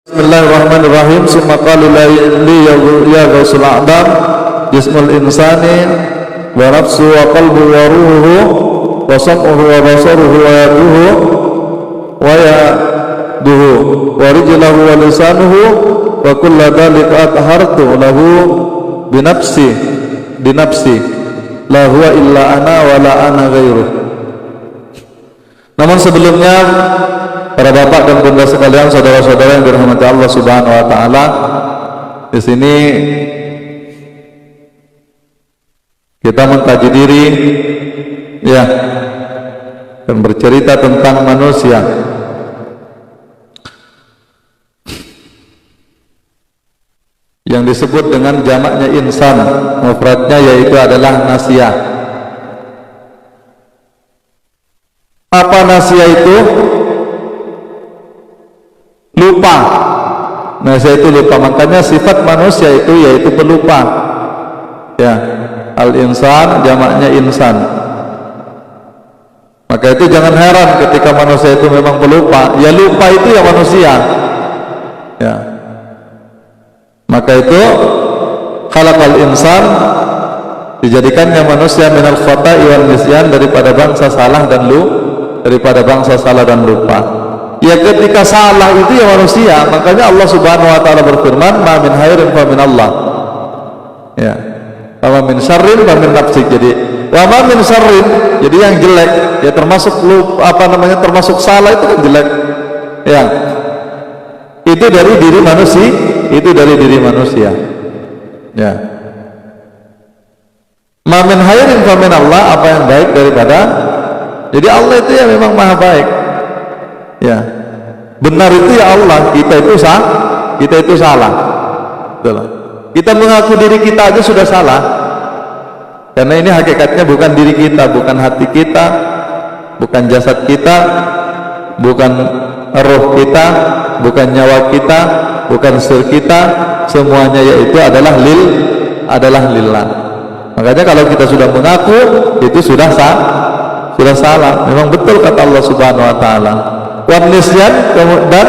Bismillahirrahmanirrahim. Summa qala li ya ghausul a'dam jismul insani wa nafsu wa qalbu wa ruhuhu wa sam'uhu wa basaruhu wa yaduhu wa yaduhu wa rijluhu wa lisanuhu wa kullu dhalika athartu lahu binafsi la huwa illa ana wa la ana ghairuh. Namun sebelumnya, para bapak dan bunda sekalian, saudara-saudara yang dirahmati Allah Subhanahu wa taala, di sini kita mengkaji diri ya, dan bercerita tentang manusia. Yang disebut dengan jamaknya insan, mufradnya yaitu adalah nasia. Apa nasia itu? Lupa. Nasia itu lupa. Makanya sifat manusia itu yaitu pelupa. Ya, al-insan jamaknya insan. Maka itu jangan heran ketika manusia itu memang pelupa. Ya lupa itu ya manusia. Ya. Maka itu khalaqal insan, dijadikannya manusia minal khata'i wal nisyan, daripada bangsa salah dan lupa. Ya ketika salah itu ya manusia. Makanya Allah Subhanahu wa taala berfirman, ma min khairin fa min Allah. Ya. Wa min syarrin fa min nafsi. Jadi wa ma min syarrin, jadi yang jelek ya termasuk termasuk salah itu kan jelek. Ya. Itu dari diri manusia, ya. Ma min khairin fa min Allah, apa yang baik daripada. Jadi Allah itu ya memang maha baik. Ya. Benar itu ya Allah, kita itu salah. Betul. Kita mengaku diri kita aja sudah salah. Karena ini hakikatnya bukan diri kita, bukan hati kita, bukan jasad kita, bukan roh kita, bukan nyawa kita, bukan sir kita, semuanya yaitu adalah lillah. Makanya kalau kita sudah mengaku itu sudah salah. Memang betul kata Allah Subhanahu wa taala. Wan nisyan, dan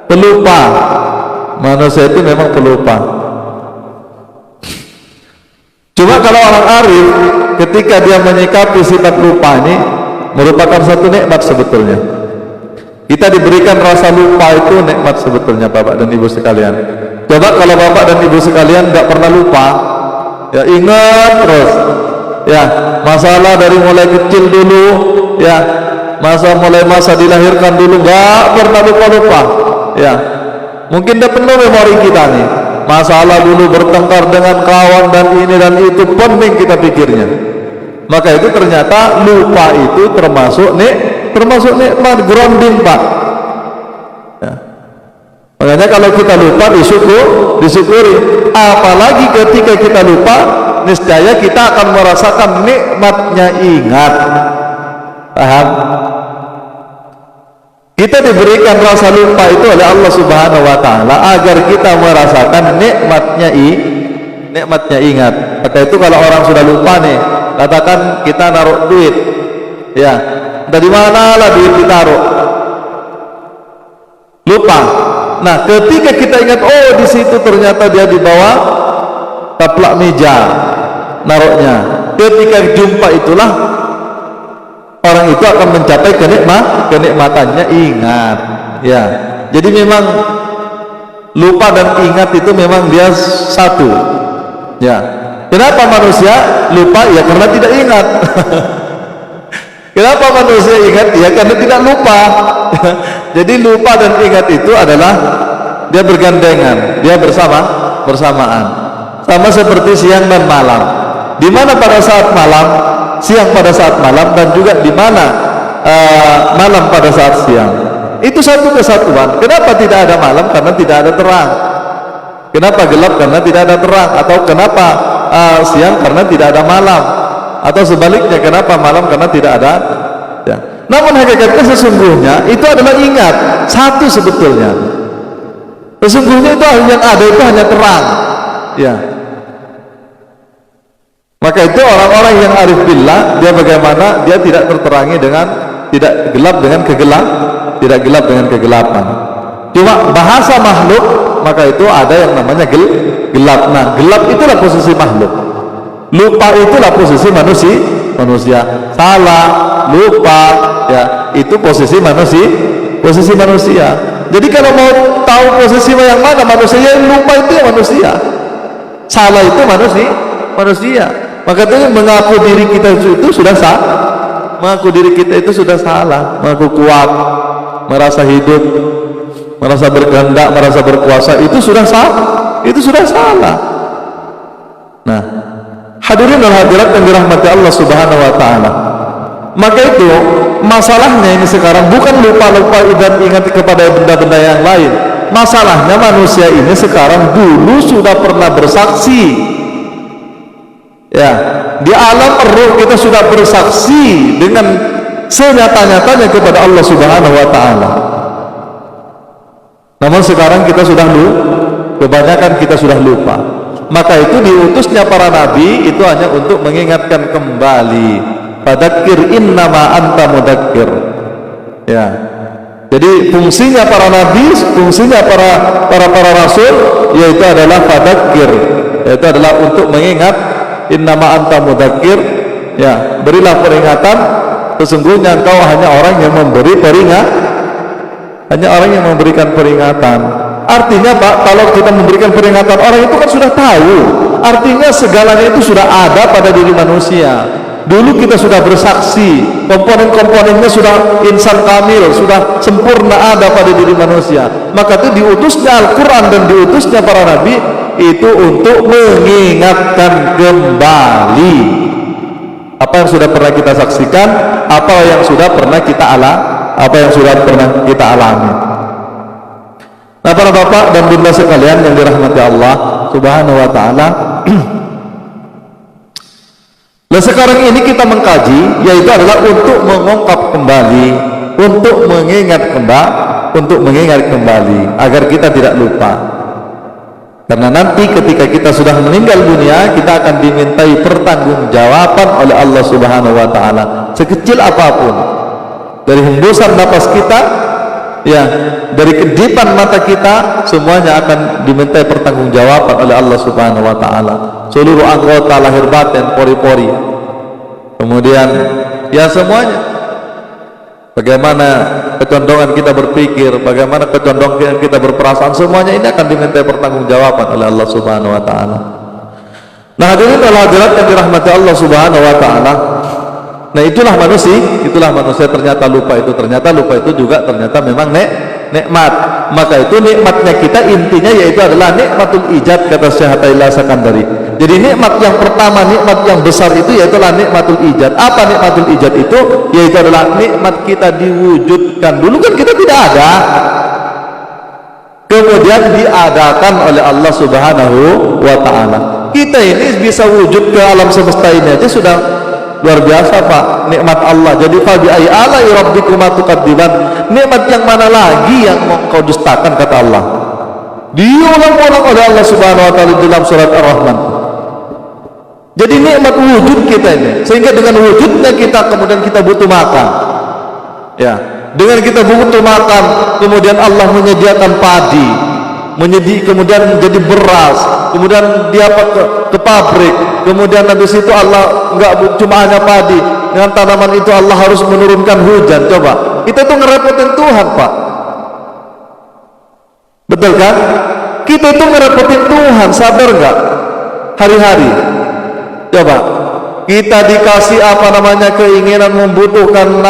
pelupa. Manusia itu memang pelupa. Cuma kalau orang arif ketika dia menyikapi sifat lupa ini merupakan satu nikmat sebetulnya. Kita diberikan rasa lupa itu nikmat sebetulnya, Bapak dan Ibu sekalian. Coba kalau Bapak dan Ibu sekalian nggak pernah lupa, ya ingat terus, ya masalah dari mulai kecil dulu, ya masa dilahirkan dulu nggak pernah lupa, ya mungkin dia penuh memori kita nih. Masalah dulu bertengkar dengan kawan dan ini dan itu penting kita pikirnya. Maka itu ternyata lupa itu termasuk nikmat, grounding, Pak. Ya. Makanya kalau kita lupa disyukuri. Apalagi ketika kita lupa, niscaya kita akan merasakan nikmatnya ingat. Paham? Kita diberikan rasa lupa itu oleh Allah Subhanahu wa taala agar kita merasakan nikmatnya ingat. Maka itu kalau orang sudah lupa nih, katakan kita naruh duit, ya dari mana lah duit ditaruh, lupa. Nah ketika kita ingat, oh di situ ternyata dia di bawah taplak meja naruhnya, ketika jumpa itulah orang itu akan mencapai kenikmatannya ingat. Ya, jadi memang lupa dan ingat itu memang dia satu. Ya, kenapa manusia lupa? Ya karena tidak ingat. Kenapa manusia ingat? Ya karena tidak lupa. Jadi lupa dan ingat itu adalah dia bergandengan, dia bersamaan. Sama seperti siang dan malam. Di mana pada saat malam, siang pada saat malam, dan juga di mana malam pada saat siang. Itu satu kesatuan. Kenapa tidak ada malam? Karena tidak ada terang. Kenapa gelap? Karena tidak ada terang. Atau kenapa siang? Karena tidak ada malam. Atau sebaliknya, kenapa malam? Karena tidak ada ya. Namun hakikatnya sesungguhnya itu adalah ingat satu sebetulnya. Sesungguhnya itu yang ada itu hanya terang. Ya. Maka itu orang-orang yang arif billah, dia bagaimana? Dia tidak terterangi dengan, tidak gelap dengan kegelapan. Cuma bahasa makhluk, maka itu ada yang namanya gelap. Nah, gelap itulah posisi makhluk. Lupa itulah posisi manusia. Salah, lupa, ya, itu posisi manusia. Jadi kalau mau tahu posisi yang mana manusia, yang lupa itu ya manusia. Salah itu manusia. Maka itu mengaku diri kita itu sudah salah. Mengaku diri kita itu sudah salah. Mengaku kuat, merasa hidup, merasa berkehendak, merasa berkuasa, itu sudah salah. Itu sudah salah. Nah, hadirin dan hadirat yang dirahmati Allah Subhanahu wa taala. Maka itu masalahnya ini sekarang bukan lupa-lupa dan ingat kepada benda-benda yang lain. Masalahnya manusia ini sekarang dulu sudah pernah bersaksi. Ya, di alam ruh kita sudah bersaksi dengan senyata-nyatanya kepada Allah Subhanahu wa taala. Namun sekarang kita sudah kebanyakan kita sudah lupa. Maka itu diutusnya para nabi itu hanya untuk mengingatkan kembali. Fadzakir innama anta mudzakir. Ya. Jadi fungsinya para nabi, fungsinya para rasul yaitu adalah fadzakir, yaitu adalah untuk mengingat. Innama anta mudzakir, ya, berilah peringatan, sesungguhnya engkau hanya orang yang memberi hanya orang yang memberikan peringatan. Artinya Pak, kalau kita memberikan peringatan, orang itu kan sudah tahu. Artinya segalanya itu sudah ada pada diri manusia. Dulu kita sudah bersaksi, komponen-komponennya sudah insan kamil, sudah sempurna ada pada diri manusia. Maka itu diutusnya Al-Quran dan diutusnya para nabi itu untuk mengingatkan kembali apa yang sudah pernah kita saksikan, apa yang sudah pernah kita alami. Nah, para bapak dan bunda sekalian yang dirahmati Allah Subhanahu wa taala. Nah, sekarang ini kita mengkaji, yaitu adalah untuk mengungkap kembali, untuk mengingat kembali agar kita tidak lupa. Karena nanti ketika kita sudah meninggal dunia, kita akan dimintai pertanggungjawaban oleh Allah Subhanahu wa taala. Sekecil apapun, dari hembusan napas kita, ya, dari kedipan mata kita, semuanya akan dimintai pertanggungjawaban oleh Allah Subhanahu wa taala. Seluruh anggota lahir batin, pori-pori. Kemudian ya semuanya. Bagaimana kecondongan kita berpikir, bagaimana kecondongan kita berperasaan, semuanya ini akan dimintai pertanggungjawaban oleh Allah Subhanahu wa taala. Nah, hadirin dan hadirat yang dirahmati Allah Subhanahu wa taala. Nah, itulah manusia ternyata lupa itu juga ternyata memang nikmat. Maka itu nikmatnya kita intinya yaitu adalah nikmatul ijad, kata Syekh Athaillah Sakandari. Jadi nikmat yang pertama, nikmat yang besar itu yaitu adalah nikmatul ijad. Apa nikmatul ijad itu? Yaitu adalah nikmat kita diwujudkan. Dulu kan kita tidak ada, kemudian diadakan oleh Allah Subhanahu wa taala. Kita ini bisa wujud ke alam semesta ini aja sudah luar biasa Pak, nikmat Allah. Jadi fa bi ayyi ala'i rabbikuma tukadziban, nikmat yang mana lagi yang mau kau dustakan, kata Allah. Diulang-ulang oleh Allah Subhanahu wa taala dalam surat Ar-Rahman. Jadi nikmat wujud kita ini, sehingga dengan wujudnya kita kemudian kita butuh makan. Ya, dengan kita butuh makan, kemudian Allah menyediakan padi, kemudian jadi beras, kemudian dia ke pabrik, kemudian habis itu Allah enggak cuma hanya padi, dengan tanaman itu Allah harus menurunkan hujan. Coba, kita tuh ngerepotin Tuhan Pak, betul kan? Kita itu ngerepotin Tuhan, sadar nggak? Hari-hari, coba kita dikasih keinginan, membutuhkan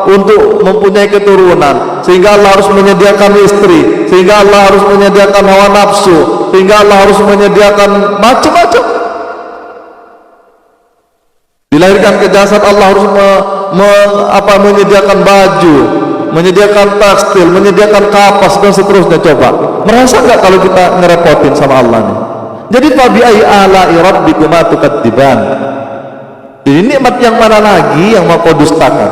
untuk mempunyai keturunan, sehingga Allah harus menyediakan istri, sehingga Allah harus menyediakan hawa nafsu, sehingga Allah harus menyediakan macam-macam. Dilahirkan ke jasad, Allah harus menyediakan baju, menyediakan tekstil, menyediakan kapas dan seterusnya. Coba, merasa nggak kalau kita ngerepotin sama Allah nih? Jadi fa bi ayyi ala'i rabbikuma tukadziban. Jadi nikmat yang mana lagi yang mau kau dustakan?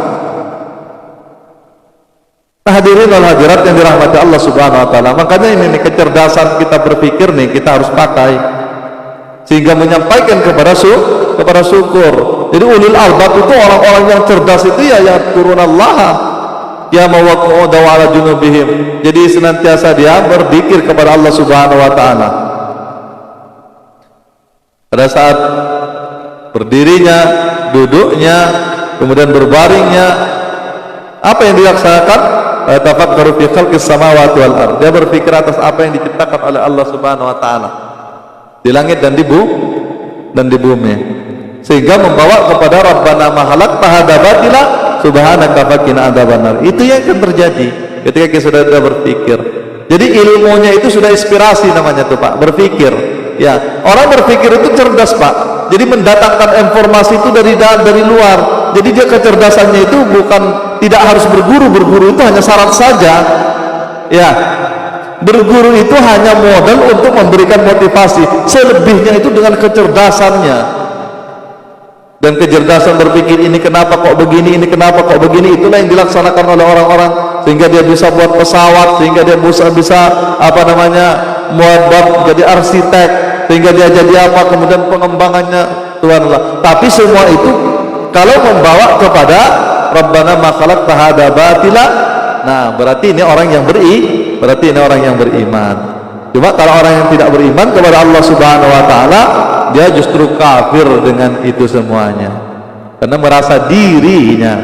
Nah, hadirin wal hadirat yang dirahmati Allah Subhanahu wa taala. Makanya ini nih, kecerdasan kita berpikir nih kita harus pakai sehingga menyampaikan kepada syukur. Jadi ulul albab itu orang-orang yang cerdas itu ya turun Allah, qiyama wa qu'uda wa ala junubihim. Jadi senantiasa dia berzikir kepada Allah Subhanahu wa taala. Pada saat berdirinya, duduknya, kemudian berbaringnya, apa yang dilaksanakan? Tafakkaru fi khalqis samawati wal ardh. Dia berpikir atas apa yang diciptakan oleh Allah Subhanahu wa taala di langit dan di bumi, sehingga membawa kepada Rabbana ma khalaqta hadza batila subhanaka faqina adzabannar. Itu yang akan terjadi ketika kita sudah berpikir. Jadi ilmunya itu sudah inspirasi namanya tuh Pak, berpikir. Ya, orang berpikir itu cerdas Pak. Jadi mendatangkan informasi itu dari luar. Jadi dia kecerdasannya itu bukan tidak harus berguru itu hanya syarat saja. Ya, berguru itu hanya modal untuk memberikan motivasi. Selebihnya itu dengan kecerdasannya. Dan kecerdasan berpikir ini kenapa kok begini, ini kenapa kok begini, itulah yang dilaksanakan oleh orang-orang sehingga dia bisa buat pesawat, sehingga dia bisa buat jadi arsitek, sehingga dia jadi apa, kemudian pengembangannya Tuhan Allah. Tapi semua itu kalau membawa kepada Rabbana ma khalaqta hadza batila, nah berarti ini orang yang beriman. Cuma kalau orang yang tidak beriman kepada Allah Subhanahu wa taala, dia justru kafir dengan itu semuanya karena merasa dirinya.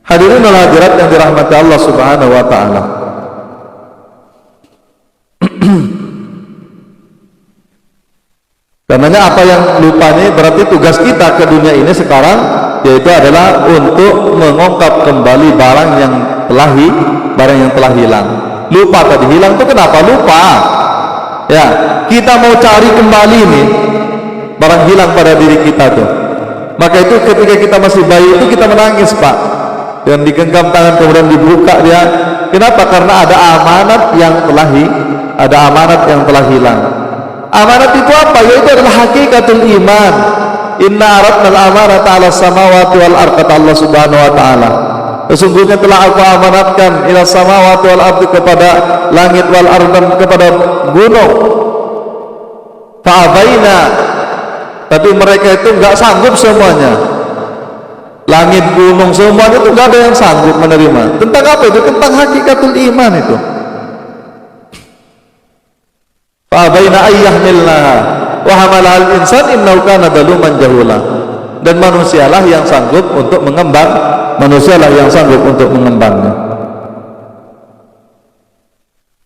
Hadirin wal hadirat yang dirahmati Allah Subhanahu wa taala. Karenanya apa yang lupa ini berarti tugas kita ke dunia ini sekarang yaitu adalah untuk mengungkap kembali barang yang telah hilang. Lupa tadi hilang itu kenapa lupa? Ya, kita mau cari kembali nih barang hilang pada diri kita tuh. Maka itu ketika kita masih bayi itu kita menangis Pak, dan digenggam tangan kemudian dibuka dia. Kenapa? Karena ada amanat yang telah hilang. Amanat itu apa? Yaitu adalah hakikatul iman. Inna aradna al-amanata 'ala samawati wal ardh, kata Allah Subhanahu wa taala. Sesungguhnya telah aku amanatkan ila samawati wal ardh, kepada langit wal ardh, dan kepada gunung. Fa'abaina, tapi mereka itu enggak sanggup semuanya. Langit, gunung, semuanya itu enggak ada yang sanggup menerima. Tentang apa itu? Tentang hakikatul iman itu. Fa'abaina ayyahmilnaha wa hamalaha al-insan innahu kana zaluman jahula. Dan manusialah yang sanggup untuk mengembangnya.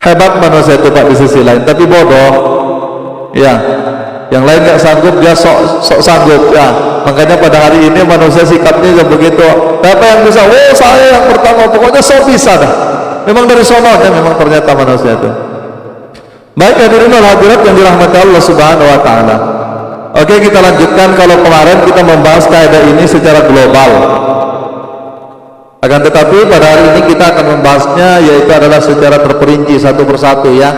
Hebat manusia itu Pak di sisi lain, tapi bodoh. Ya, yang lain nggak sanggup, dia sok sanggup. Ya, makanya pada hari ini manusia sikapnya juga begitu. Apa yang bisa? Oh, saya yang pertama, pokoknya sok bisa dah. Memang dari sononya memang ternyata manusia itu. Baik hadirin wal hadirat yang dirahmati Allah Subhanahu wa taala. Oke, kita lanjutkan. Kalau kemarin kita membahas kaidah ini secara global. Akan tetapi pada hari ini kita akan membahasnya yaitu adalah secara terperinci satu persatu ya.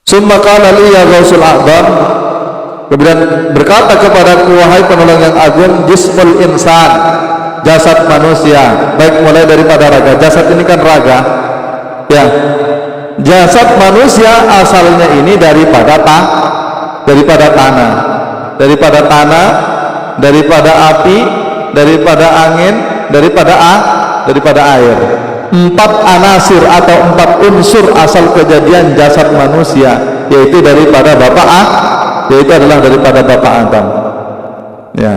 Summa qala li ya Ghausul A'zam, kemudian berkata kepadaku wahai penolong yang agung, jismul insan, jasad manusia, baik mulai daripada raga. Jasad ini kan raga. Ya. Jasad manusia asalnya ini daripada tanah, daripada api, daripada angin, daripada air. 4 anasir atau 4 unsur asal kejadian jasad manusia, yaitu daripada daripada Bapak Adam. Ya.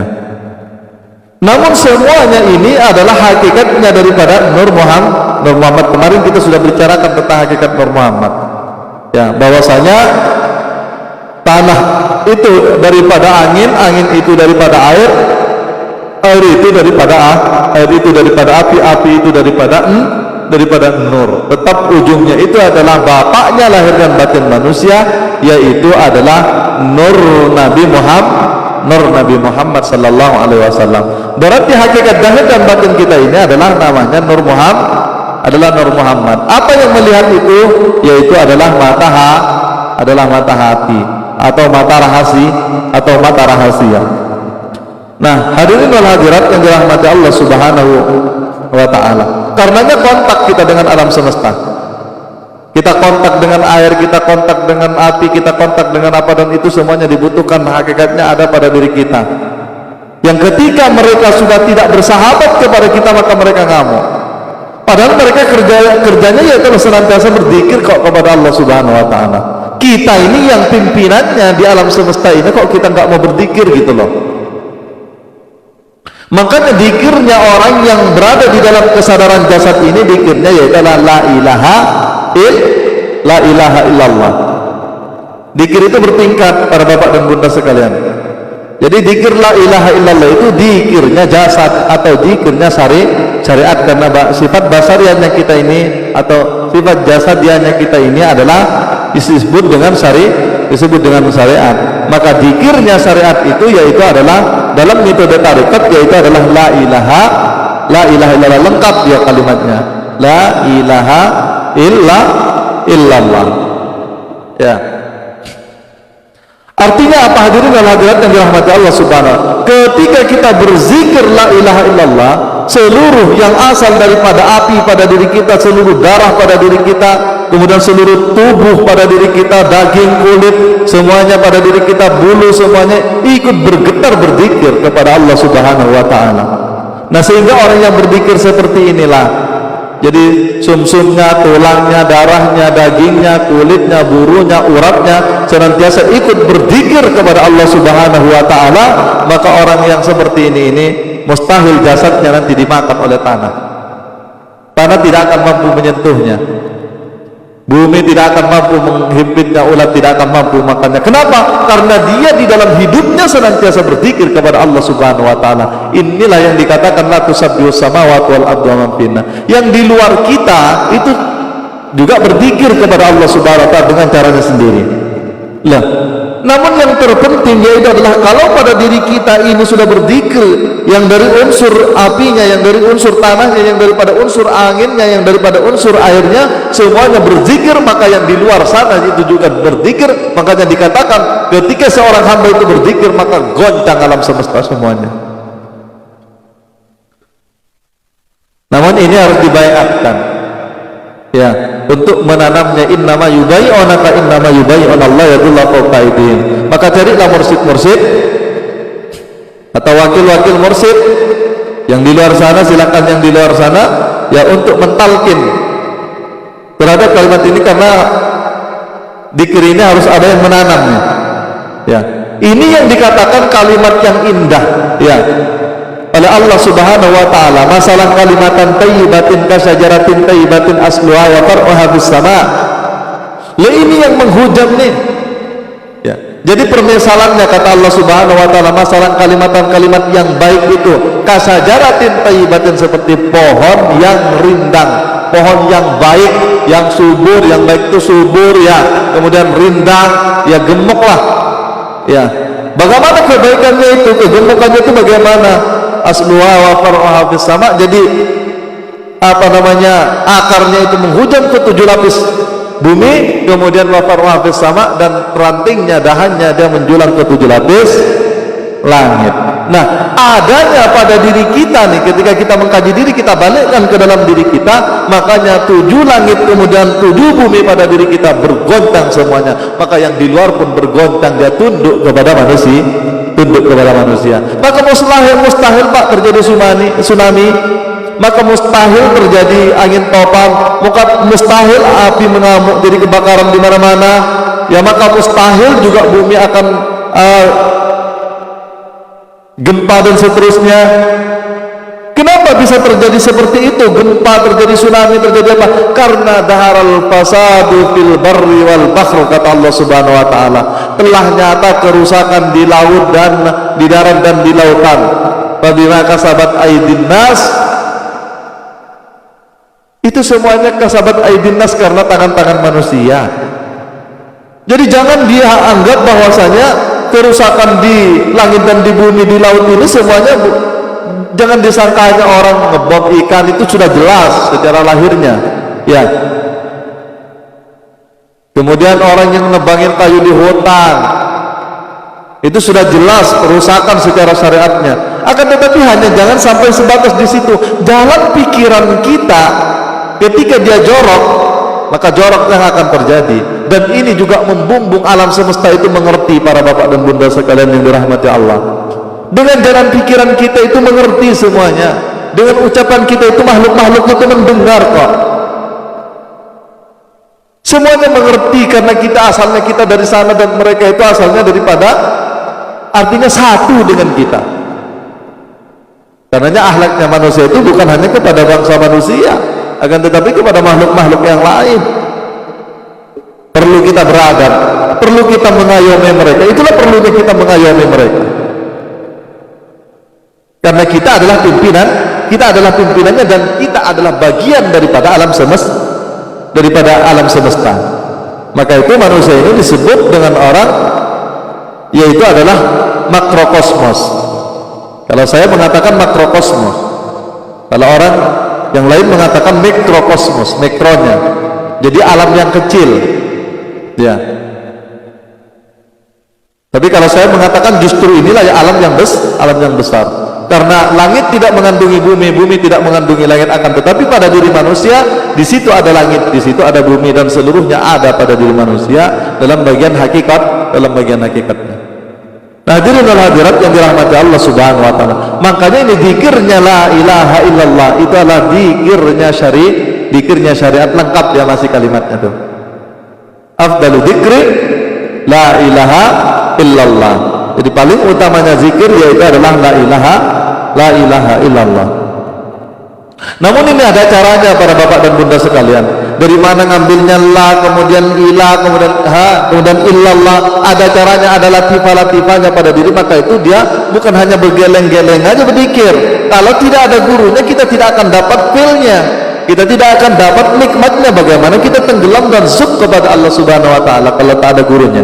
Namun semuanya ini adalah hakikatnya daripada Nur Muhammad. Kemarin kita sudah bicarakan tentang hakikat Nur Muhammad. Ya, bahwasanya tanah itu daripada angin, angin itu daripada air, air itu daripada api, api itu daripada nur. Tetap ujungnya itu adalah bapaknya lahir dan batin manusia, yaitu adalah Nur Nabi Muhammad sallallahu alaihi wasallam. Berarti hakikat zahir dan batin kita ini adalah namanya Nur Muhammad. Apa yang melihat itu? Yaitu adalah mata hati atau mata rahasia. Nah, hadirin wal hadirat yang dirahmati Allah Subhanahu wa taala. Karenanya kontak kita dengan alam semesta. Kita kontak dengan air, kita kontak dengan api, kita kontak dengan apa, dan itu semuanya dibutuhkan, hakikatnya ada pada diri kita. yang ketika mereka sudah tidak bersahabat kepada kita maka mereka ngamuk. Padahal mereka kerjanya yaitu senantiasa berzikir kok kepada Allah Subhanahu wa taala. Kita ini yang pimpinannya di alam semesta ini kok kita nggak mau berzikir gitu loh. Makanya zikirnya orang yang berada di dalam kesadaran jasad ini, zikirnya yaitu la ilaha illallah. Zikir itu bertingkat para bapak dan bunda sekalian. Jadi zikir la ilaha illallah itu zikirnya jasad atau zikirnya syariat, karena sifat basariahnya kita ini atau sifat jasadiahnya kita ini adalah disebut dengan syariat. Maka zikirnya syariat itu yaitu adalah dalam metode tarekat yaitu adalah la ilaha illallah, lengkap dia kalimatnya la ilaha illallah. Ya. Artinya apa hadirin dan hadirat yang dirahmati Allah Subhanahu wa taala? Ketika kita berzikir la ilaha illallah, seluruh yang asal daripada api pada diri kita, seluruh darah pada diri kita, kemudian seluruh tubuh pada diri kita, daging, kulit, semuanya pada diri kita, bulu semuanya ikut bergetar berzikir kepada Allah Subhanahu wa taala. Nah, sehingga orang yang berzikir seperti inilah, jadi sumsumnya, tulangnya, darahnya, dagingnya, kulitnya, burunya, uratnya senantiasa ikut berzikir kepada Allah Subhanahu wa taala, maka orang yang seperti ini mustahil jasadnya nanti dimakan oleh tanah. Tanah tidak akan mampu menyentuhnya. Bumi tidak akan mampu menghimpitnya, ulat tidak akan mampu makannya. Kenapa? Karena dia di dalam hidupnya senantiasa berzikir kepada Allah Subhanahu wa taala. Inilah yang dikatakan la tusabbihus samawati wal ardu wa man finna. Yang di luar kita itu juga berzikir kepada Allah Subhanahu wa taala dengan caranya sendiri. Lah, namun yang terpenting yaitu adalah kalau pada diri kita ini sudah berzikir, yang dari unsur apinya, yang dari unsur tanahnya, yang daripada unsur anginnya, yang daripada unsur airnya, semuanya berzikir, maka yang di luar sana itu juga berzikir. Makanya dikatakan ketika seorang hamba itu berzikir maka goncang alam semesta semuanya. Namun ini harus dibayatkan, ya, untuk menanamnya. Innama yubayyi'unaka innama yubayyi'unallaha yadullahu fawqa aydihim. Maka carilah mursyid-mursyid atau wakil-wakil mursyid yang di luar sana, silakan yang di luar sana ya untuk mentalkin terhadap kalimat ini, karena dzikir ini harus ada yang menanamnya. Ya, ini yang dikatakan kalimat yang indah, ya, oleh Allah Subhanahu wa taala. Masalah kalimatan thayyibatin kasajaratin thayyibatin asluha wa far'uha fis sama. Lah ini yang menghujam nih. Ya. Jadi permisalannya kata Allah Subhanahu wa taala, masalah kalimat-kalimat yang baik itu kasajaratin thayyibatin, seperti pohon yang rindang, pohon yang baik, yang subur, yang baik itu subur ya, kemudian rindang, ya gemuk lah. Ya. Bagaimana kebaikannya itu, kegemukannya itu bagaimana? Asluha wa far'uha fis sama. Jadi apa namanya, akarnya itu menghujam ke 7 lapis bumi, kemudian wa far'uha fis sama, dan rantingnya, dahannya dia menjulang ke 7 lapis langit. Nah, adanya pada diri kita nih, ketika kita mengkaji diri, kita balikkan ke dalam diri kita, makanya 7 langit kemudian 7 bumi pada diri kita bergoncang semuanya. Maka yang di luar pun bergoncang, dia tunduk kepada manusia, Maka mustahil Pak terjadi tsunami, maka mustahil terjadi angin topan, maka mustahil api mengamuk jadi kebakaran di mana-mana, ya, maka mustahil juga bumi akan gempa dan seterusnya. Kenapa bisa terjadi seperti itu? Gempa terjadi, tsunami terjadi, apa? Karena daharal fasadu fil barri wal bahr, kata Allah Subhanahu wa taala. Telah nyata kerusakan di laut dan di darat dan di lautan. Fabima kasabat aydin nas, itu semuanya kasabat aydin nas, karena tangan-tangan manusia. Jadi jangan dia anggap bahwasanya kerusakan di langit dan di bumi, di laut ini semuanya, jangan disangka hanya orang ngebom ikan, itu sudah jelas secara lahirnya, ya. Kemudian orang yang nebangin kayu di hutan, itu sudah jelas kerusakan secara syariatnya. Akan tetapi hanya jangan sampai sebatas di situ. Jalan pikiran kita ketika dia jorok, maka jorok yang akan terjadi. Dan ini juga membumbung alam semesta itu mengerti, para bapak dan bunda sekalian yang dirahmati Allah. Dengan jalan pikiran kita itu mengerti semuanya. Dengan ucapan kita itu makhluk-makhluk itu mendengar kok. Semuanya mengerti karena kita asalnya kita dari sana dan mereka itu asalnya daripada, artinya satu dengan kita. Karenanya akhlaknya manusia itu bukan hanya kepada bangsa manusia, akan tetapi kepada makhluk-makhluk yang lain. Perlu kita beradab, perlu kita mengayomi mereka. Itulah perlunya kita mengayomi mereka. Karena kita adalah pimpinan, kita adalah pimpinannya, dan kita adalah bagian daripada alam semesta, Maka itu manusia ini disebut dengan orang, yaitu adalah makrokosmos. Kalau saya mengatakan makrokosmos, kalau orang yang lain mengatakan mikrokosmos, mikronya, jadi alam yang kecil, ya. Tapi kalau saya mengatakan justru inilah ya alam yang besar. Karena langit tidak mengandungi bumi, bumi tidak mengandungi langit, akan tetapi pada diri manusia di situ ada langit, di situ ada bumi, dan seluruhnya ada pada diri manusia dalam bagian hakikatnya. Nah, hadirin wal hadirat yang dirahmati Allah Subhanahu wa taala. Makanya ini zikirnya la ilaha illallah itu adalah zikirnya syariat lengkap, ya masih kalimatnya tuh. Afdalu dzikri la ilaha illallah. Jadi paling utamanya zikir yaitu adalah la ilaha illallah. Namun ini ada caranya para bapak dan bunda sekalian. Dari mana ngambilnya la, kemudian ilah, kemudian ha, kemudian illallah. Ada caranya, ada latifah-latifahnya pada diri. Maka itu dia bukan hanya bergeleng-geleng aja berzikir. Kalau tidak ada gurunya, kita tidak akan dapat feel-nya, kita tidak akan dapat nikmatnya. Bagaimana kita tenggelam dan zuk kepada Allah Subhanahu wa taala kalau tak ada gurunya.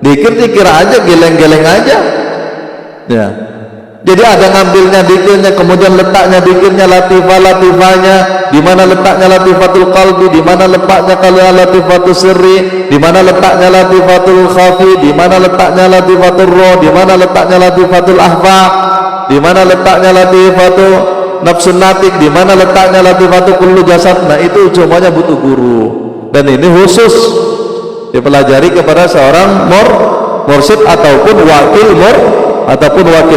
Dikir aja, geleng-geleng aja, ya. Jadi ada ngambilnya dikirnya, kemudian letaknya dikirnya, latifahnya, di mana letaknya latifatul qalbi, di mana letaknya kalau latifatul sirri, di mana letaknya latifatul khafi, di mana letaknya latifatul roh, di mana letaknya latifatul ahfa, di mana letaknya latifatul nafsun natik, di mana letaknya latifatul kullu jasad. Nah, itu semuanya butuh guru, dan ini khusus dipelajari kepada seorang mursyid ataupun wakil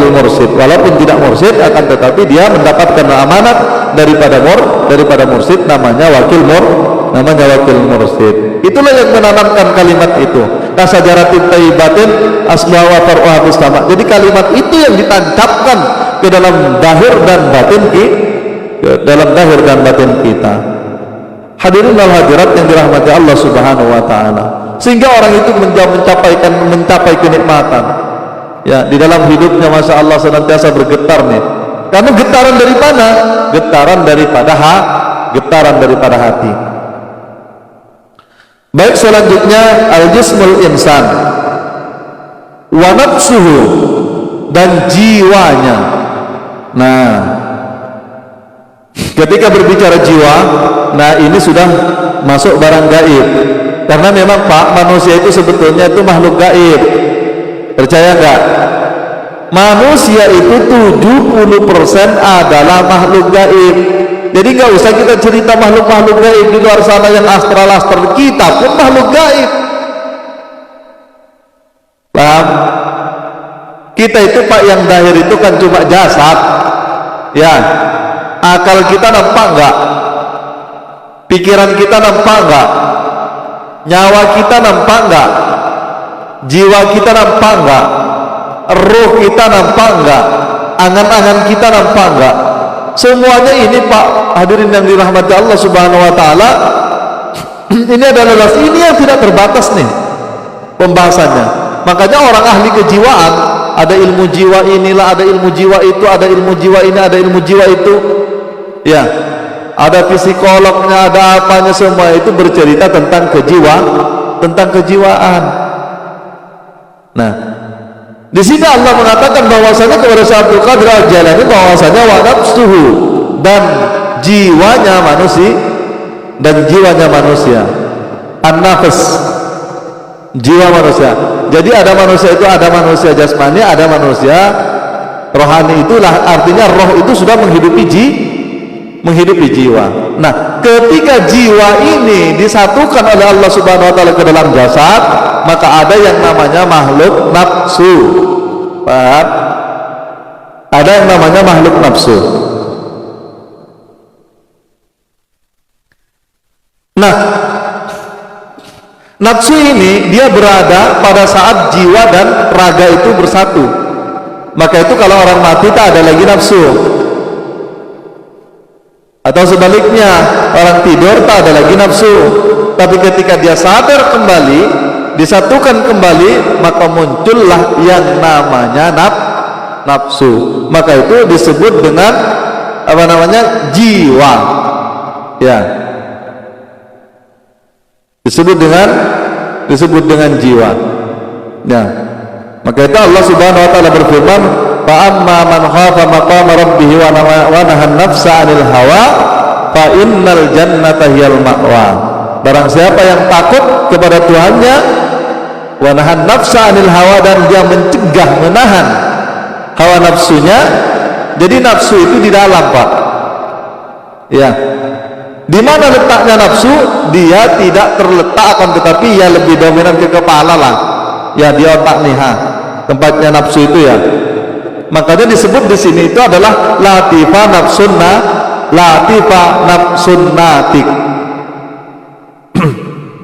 mursyid. Walaupun tidak mursyid, akan tetapi dia mendapatkan amanat daripada mursyid, namanya wakil mursyid. Itulah yang menanamkan kalimat itu. Kasajaratin thayyibatin asluha wa far'uha mustama. Jadi kalimat itu yang ditancapkan ke dalam zahir dan batin kita. Hadirin wal hadirat yang dirahmati Allah Subhanahu wa taala. Sehingga orang itu mencapai kenikmatan, ya, di dalam hidupnya, masya Allah, senantiasa bergetar nih. Karena getaran dari mana? Getaran daripada hati. Baik, selanjutnya al-jismul insan wa nafsuhu, dan jiwanya. Nah, ketika berbicara jiwa, nah ini sudah masuk barang gaib. Karena memang Pak, manusia itu sebetulnya itu makhluk gaib. Percaya enggak? Manusia itu 70% adalah makhluk gaib. Jadi enggak usah kita cerita makhluk-makhluk gaib di luar sana yang astral-astral, kita pun makhluk gaib. Paham? Kita itu Pak, yang zahir itu kan cuma jasad, ya. Akal kita nampak enggak? Pikiran kita nampak enggak? Nyawa kita nampak enggak? Jiwa kita nampak enggak? Ruh kita nampak enggak? Angan-angan kita nampak enggak? Semuanya ini Pak, hadirin yang dirahmati Allah Subhanahu wa taala, ini adalah ini yang tidak terbatas nih pembahasannya. Makanya orang ahli kejiwaan, ada ilmu jiwa inilah, ada ilmu jiwa itu, ada ilmu jiwa ini, ada ilmu jiwa itu, ya, ada psikolognya, ada apanya, semua itu bercerita tentang kejiwaan. Nah, di sini Allah mengatakan bahwasanya kepada Syekh Abdul Qadir Al-Jailani bahwasanya wa nafsuhu, dan jiwanya manusia, an-nafs, jiwa manusia. Jadi ada manusia itu, ada manusia jasmani, ada manusia rohani. Itulah artinya roh itu sudah menghidupi jiwa. Nah, ketika jiwa ini disatukan oleh Allah Subhanahu wa taala ke dalam jasad, maka ada yang namanya makhluk nafsu. Paham? ada yang namanya makhluk nafsu. Nah, nafsu ini dia berada pada saat jiwa dan raga itu bersatu. Maka itu kalau orang mati tak ada lagi nafsu. Atau sebaliknya, orang tidur tak ada lagi nafsu. Tapi ketika dia sadar kembali, disatukan kembali, maka muncullah yang namanya nafsu. Maka itu disebut dengan apa namanya? Jiwa. Ya. Disebut dengan jiwa. Ya. Maka itu Allah Subhanahu wa taala berfirman, "Fa amma man khafa maqama rabbih wa nahan nafsa 'anil hawa, fa innal jannata hiyal ma'wa." Barang siapa yang takut kepada Tuhannya, wa nahan nafsa 'anil hawa, dan dia mencegah, menahan hawa nafsunya. Jadi nafsu itu di dalam, Pak. Ya. Di mana letaknya nafsu? Dia tidak terletak, akan tetapi ya lebih dominan ke kepala lah. Ya, di otak nih, tempatnya nafsu itu ya. Makanya disebut di sini itu adalah latifa nafsun natik.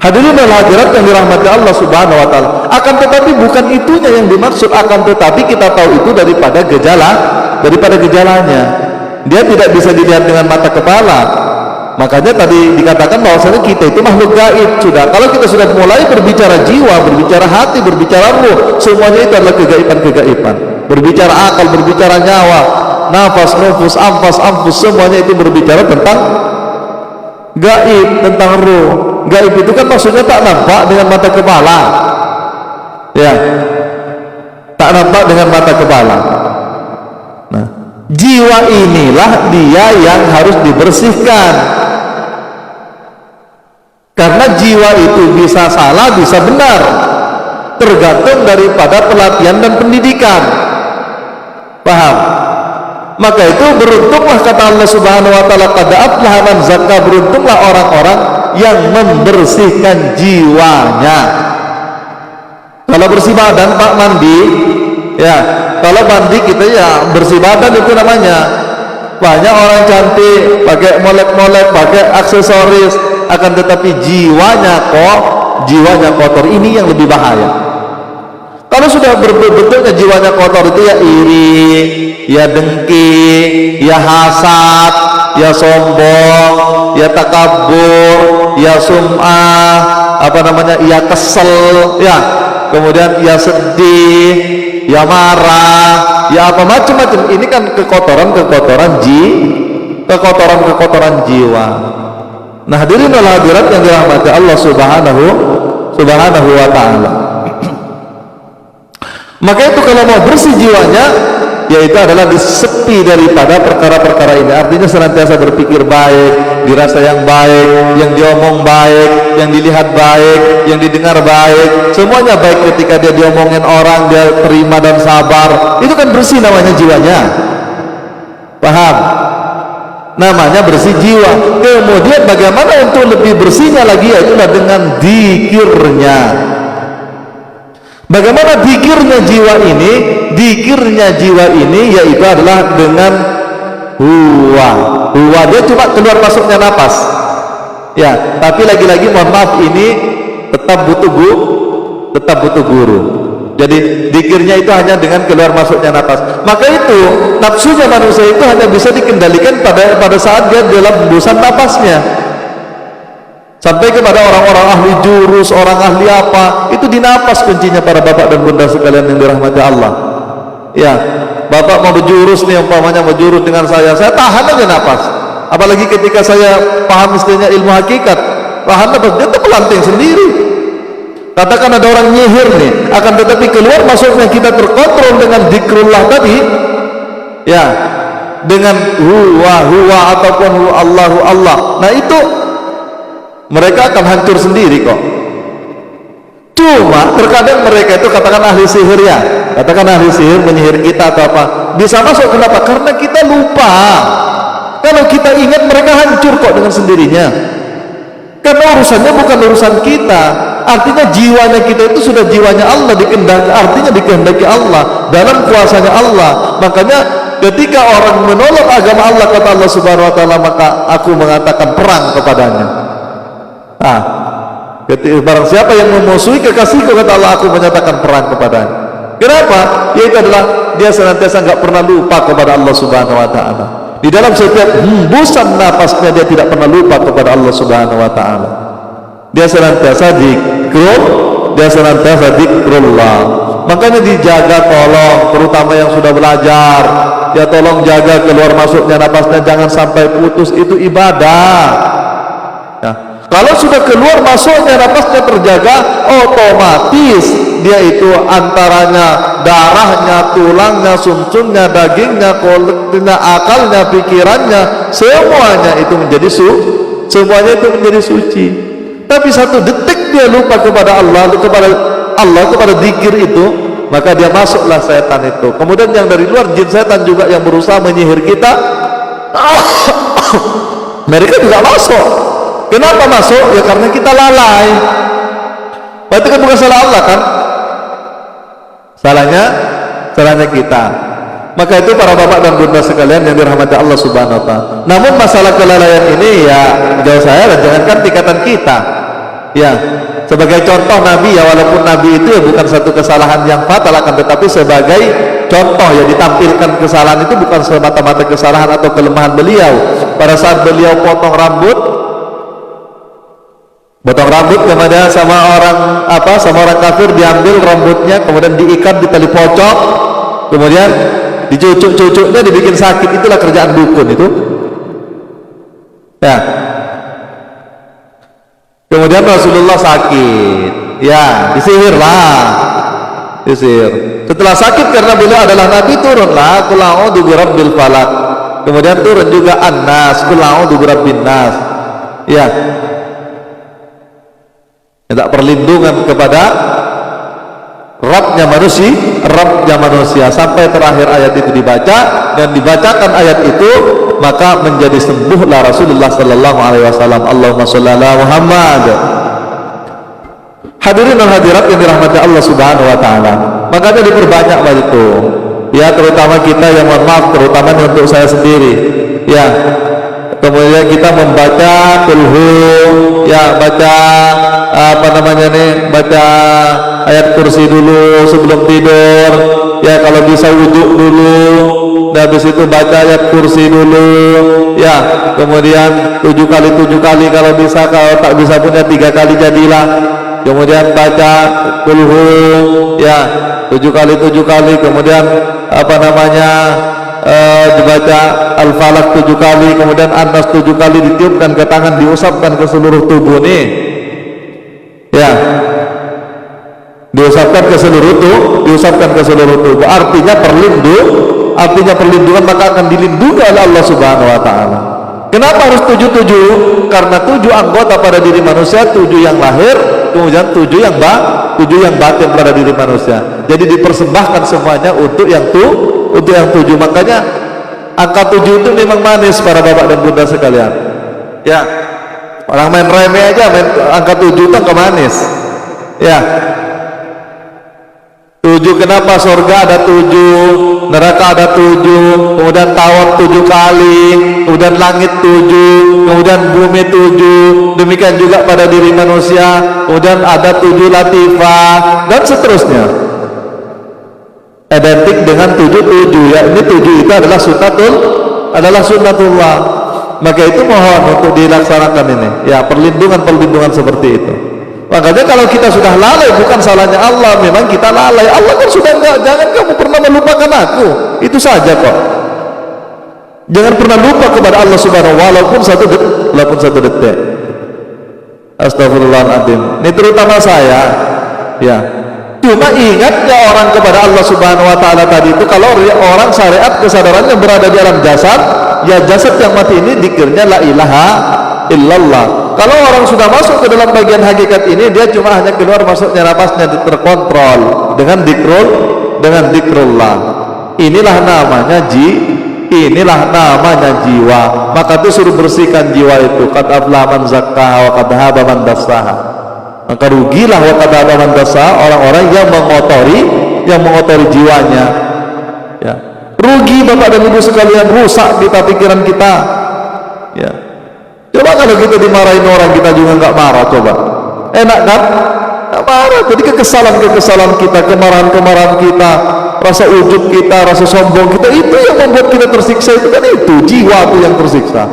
Hadirin dan hadirat yang dirahmati Allah Subhanahu wa taala. Akan tetapi bukan itunya yang dimaksud, akan tetapi kita tahu itu daripada gejalanya. Dia tidak bisa dilihat dengan mata kepala. Makanya tadi dikatakan bahwasanya kita itu makhluk gaib. Sudah, kalau kita sudah mulai berbicara jiwa, berbicara hati, berbicara ruh, semuanya itu adalah kegaiban-kegaiban. Berbicara akal, berbicara nyawa, nafas, nufus, amfus, semuanya itu berbicara tentang gaib, tentang ruh. Gaib itu kan maksudnya tak nampak dengan mata kepala. Ya. Tak nampak dengan mata kepala. Nah, jiwa inilah dia yang harus dibersihkan. Karena jiwa itu bisa salah, bisa benar, tergantung daripada pelatihan dan pendidikan. Paham? Maka itu beruntunglah kata Allah Subhanahu wa taala, qad aflaha man zakka, beruntunglah orang-orang yang membersihkan jiwanya. Kalau bersih badan, Pak, mandi, ya, kalau mandi kita ya bersih badan itu namanya. Banyak orang cantik pakai molek-molek, pakai aksesoris, akan tetapi jiwanya kotor. Ini yang lebih bahaya. Kalau sudah bentuknya jiwanya kotor itu ya iri, ya dengki, ya hasad, ya sombong, ya takabur, ya sum'ah, ya kesel, ya kemudian ya sedih, ya marah, ya apa macam-macam. Ini kan kekotoran jiwa. Nah, hadirin wal hadirat yang dirahmati Allah Subhanahu wa taala. Maka itu kalau mau bersih jiwanya, yaitu adalah disepi daripada perkara-perkara ini. Artinya senantiasa berpikir baik, dirasa yang baik, yang diomong baik, yang dilihat baik, yang didengar baik, semuanya baik. Ketika dia diomongin orang, dia terima dan sabar. Itu kan bersih namanya jiwanya. Paham? Namanya bersih jiwa. Kemudian bagaimana untuk lebih bersihnya lagi, yaitu dengan zikirnya. Bagaimana zikirnya jiwa ini? Zikirnya jiwa ini yaitu adalah dengan huwa. Dia cuma keluar masuknya napas. Ya, tapi lagi-lagi mohon maaf, ini tetap butuh guru. Jadi zikirnya itu hanya dengan keluar masuknya napas. Maka itu nafsunya manusia itu hanya bisa dikendalikan pada saat dia dalam hembusan napasnya. Sampai kepada orang-orang ahli jurus, orang ahli apa, itu di napas kuncinya para bapak dan bunda sekalian yang dirahmati Allah. Ya, bapak mau berjurus nih, umpamanya mau jurus dengan saya tahan aja napas. Apalagi ketika saya paham istilahnya ilmu hakikat, tahan napas, dia tuh pelanting sendiri. Katakan ada orang nyihir nih, akan tetapi keluar masuknya kita terkontrol dengan zikrullah tadi, ya, dengan huwa ataupun Allahu Allah. Nah itu mereka akan hancur sendiri kok. Cuma terkadang mereka itu katakan ahli sihir, ya, katakan ahli sihir menyihir kita atau apa, bisa masuk. Kenapa? Karena kita lupa. Kalau kita ingat, mereka hancur kok dengan sendirinya. Karena urusannya bukan urusan kita. Artinya jiwanya kita itu sudah jiwanya Allah, dikehendaki, artinya dikehendaki Allah, dalam kuasanya Allah. Makanya ketika orang menolak agama Allah, kata Allah Subhanahu wa taala, maka aku mengatakan perang kepadanya. Nah, ketika barang siapa yang memusuhi kekasihku, kata Allah, aku menyatakan perang kepadanya. Kenapa? Yaitu adalah dia senantiasa enggak pernah lupa kepada Allah Subhanahu wa taala. Di dalam setiap hembusan napasnya dia tidak pernah lupa kepada Allah Subhanahu wa taala. Dia senantiasa zikrul, dia senantiasa zikrullah. Makanya dijaga, tolong, terutama yang sudah belajar, ya tolong jaga keluar masuknya napasnya, jangan sampai putus, itu ibadah. Ya. Kalau sudah keluar masuknya napasnya terjaga, otomatis dia itu antaranya darahnya, tulangnya, sumsumnya, dagingnya, kolektifnya, akalnya, pikirannya, semuanya itu menjadi suci. Tapi satu detik dia lupa kepada Allah, kepada zikir itu, maka dia masuklah setan itu. Kemudian yang dari luar, jin setan juga yang berusaha menyihir kita, mereka juga masuk. Kenapa masuk? Ya karena kita lalai. Berarti kan bukan salah Allah kan? Salahnya kita. Maka itu para bapak dan bunda sekalian yang dirahmati Allah Subhanahu wa taala. Namun masalah kelalaian ini ya jauh saya, dan jangankan tingkatan kita. Ya, sebagai contoh Nabi, ya walaupun Nabi itu ya bukan satu kesalahan yang fatal, akan tetapi sebagai contoh ya ditampilkan kesalahan itu bukan semata-mata kesalahan atau kelemahan beliau. Pada saat beliau potong rambut kemudian sama orang kafir, diambil rambutnya kemudian diikat di tali pocong, kemudian dicucuk-cucuknya, dibikin sakit, itulah kerjaan dukun itu. Ya. Kemudian Rasulullah sakit, ya disihir. Setelah sakit karena beliau adalah Nabi, turunlah qul a'udzu birabbil falaq, kemudian turun juga an-nas, qul a'udzu birabbin nas. Ya, minta perlindungan kepada Rabbnya manusia, sampai terakhir ayat itu dibaca, dan dibacakan ayat itu maka menjadi sembuhlah Rasulullah sallallahu alaihi wasallam. Allahumma shalli ala Muhammad. Hadirin dan hadirat yang dirahmati Allah Subhanahu wa taala, makanya diperbanyak itu. Ya, terutama kita yang, mohon maaf, terutama untuk saya sendiri. Ya, kemudian kita membaca kulhu, ya baca baca ayat kursi dulu sebelum tidur, ya kalau bisa wudhu dulu, dan habis itu baca ayat kursi dulu, ya kemudian 7 kali kalau bisa, kalau tak bisa punya 3 kali jadilah, kemudian baca kulhu, ya 7 kali, kemudian dibaca al-falaq 7 kali, kemudian an-nas 7 kali, ditiupkan ke tangan, diusapkan ke seluruh tubuh nih, ya diusapkan ke seluruh tubuh, artinya perlindungan, maka akan dilindungi oleh Allah Subhanahu wa taala. Kenapa harus 7? Karena 7 anggota pada diri manusia, 7 yang lahir, kemudian 7 yang batin pada diri manusia. Jadi dipersembahkan semuanya untuk yang 7. Makanya angka 7 itu memang manis para bapak dan bunda sekalian. Ya, orang main remeh aja, angka 7 itu angka manis. Ya, 7, kenapa surga ada 7, neraka ada 7, kemudian tawaf 7 kali, kemudian langit 7, kemudian bumi 7, demikian juga pada diri manusia, kemudian ada 7 latifah, dan seterusnya, identik dengan 7, ya. Ini 7 itu adalah sunnatullah. Maka itu mohon untuk dilaksanakan ini, ya, perlindungan seperti itu. Makanya kalau kita sudah lalai, bukan salahnya Allah, memang kita lalai. Allah kan sudah enggak, jangan kamu pernah melupakan aku, itu saja kok. Jangan pernah lupa kepada Allah Subhanahu wa taala walaupun satu detik. Astagfirullahaladzim. Ini terutama saya, ya. Cuma ingatnya orang kepada Allah Subhanahu wa taala tadi itu, kalau orang syariat kesadarannya berada di alam jasad, ya jasad yang mati ini zikirnya la ilaha illallah. Kalau orang sudah masuk ke dalam bagian hakikat ini, dia cuma hanya keluar masuknya napasnya terkontrol dengan zikrullah. Inilah namanya jiwa. Maka itu suruh bersihkan jiwa itu. Qad aflaha man zakkaha wa qad haba man dassaha. Maka rugilah wa qad haba man dassaha, orang-orang yang mengotori jiwanya. Ya. Rugi Bapak dan Ibu sekalian, rusak kita pikiran kita. Ya. Coba kalau kita dimarahin orang kita juga nggak marah, coba. Enak kan? Nggak marah. Jadi kekesalan kita, kemarahan kita, rasa ujub kita, rasa sombong kita, itu yang membuat kita tersiksa. Itu kan itu jiwa itu yang tersiksa.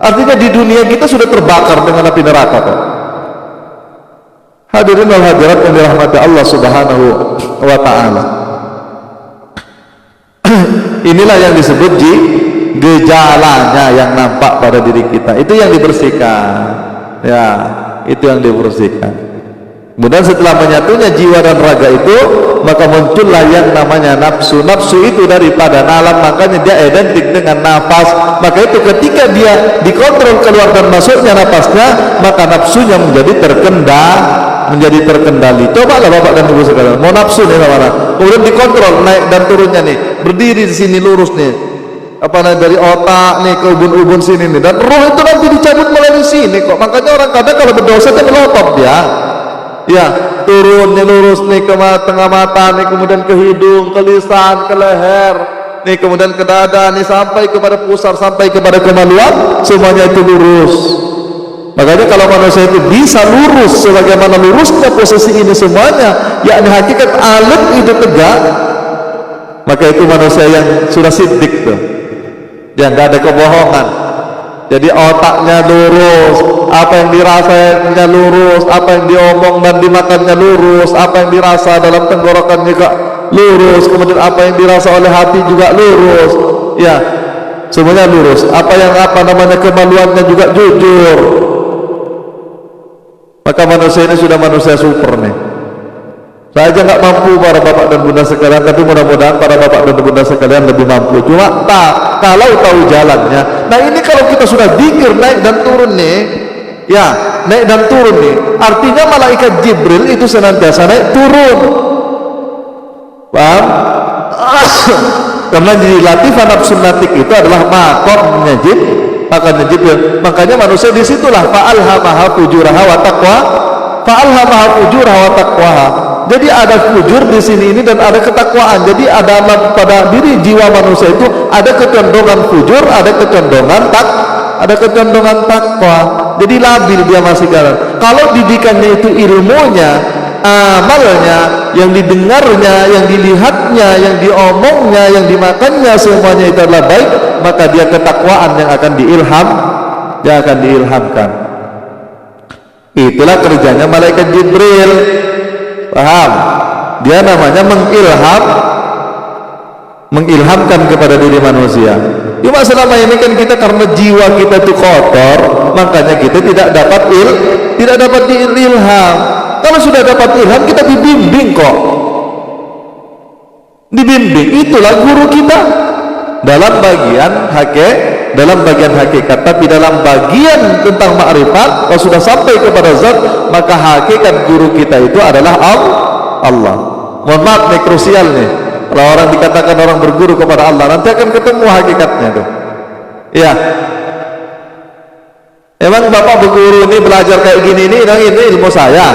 Artinya di dunia kita sudah terbakar dengan api neraka kan? Hadirin wal hadirat yang dirahmati Allah Subhanahu wa ta'ala. Inilah yang disebut gejalanya yang nampak pada diri kita. Itu yang dibersihkan. Ya, itu yang dibersihkan. Kemudian setelah menyatunya jiwa dan raga itu, maka muncullah yang namanya nafsu. Nafsu itu daripada nalam, makanya dia identik dengan nafas. Maka itu ketika dia dikontrol keluar dan masuknya nafasnya, maka nafsunya menjadi terkendali. Cobalah Bapak dan Ibu sekalian, mau nafsu nih mana? Kemudian dikontrol naik dan turunnya nih, berdiri di sini lurus nih, dari otak nih ke ubun-ubun sini nih, dan roh itu nanti dicabut melalui sini kok. Makanya orang kadang kalau berdosa dia melotot dia. Ya, turun nih lurus nih ke tengah mata nih, kemudian ke hidung, ke lisan, ke leher nih, kemudian ke dada nih, sampai kepada pusar, sampai kepada kemaluan, semuanya itu lurus. Makanya kalau manusia itu bisa lurus sebagaimana lurusnya posisi ini semuanya, yakni hakikat alam itu tegak, maka itu manusia yang sudah siddiq tuh, yang gak ada kebohongan. Jadi otaknya lurus, apa yang dirasanya lurus, apa yang diomong dan dimakannya lurus, apa yang dirasa dalam tenggorokan juga lurus, kemudian apa yang dirasa oleh hati juga lurus, ya semuanya lurus. Apa yang kemaluannya juga jujur. Maka manusia ini sudah manusia super nih. Saya aja nggak mampu para bapak dan bunda sekalian, tapi mudah-mudahan para bapak dan bunda sekalian lebih mampu. Cuma kalau tahu jalannya. Nah ini kalau kita sudah zikir naik dan turun nih, ya naik dan turun nih, artinya malaikat Jibril itu senantiasa naik turun. Paham? Karena dilatih nafsu natik itu adalah makomnya Jibril. Makanya manusia disitulah fa'alhamaha fujuraha wa taqwa, fa'alhamaha fujuraha wa taqwaha. Jadi ada fujur di sini ini dan ada ketakwaan. Jadi ada pada diri jiwa manusia itu ada kecondongan fujur, ada kecondongan takwa. Jadi labil dia masih jalan. Kalau didikannya itu ilmunya, amalnya, yang didengarnya, yang dilihatnya, yang diomongnya, yang dimakannya, semuanya itu adalah baik, maka dia ketakwaan yang akan diilhamkan. Itulah kerjanya malaikat Jibril. Paham? Dia namanya mengilhamkan kepada diri manusia. Cuma selama ini kan kita karena jiwa kita itu kotor, makanya kita tidak dapat ilham. Kalau sudah dapat ilham, kita dibimbing kok. Dibimbing, itulah guru kita dalam bagian hakikat, tapi dalam bagian tentang ma'rifat, kalau sudah sampai kepada zat, maka hakikat guru kita itu adalah Allah. Mohon maaf nih, krusial nih, kalau orang dikatakan orang berguru kepada Allah, nanti akan ketemu hakikatnya tuh. Iya, emang bapak berguru ini belajar kayak gini ini ilmu saya,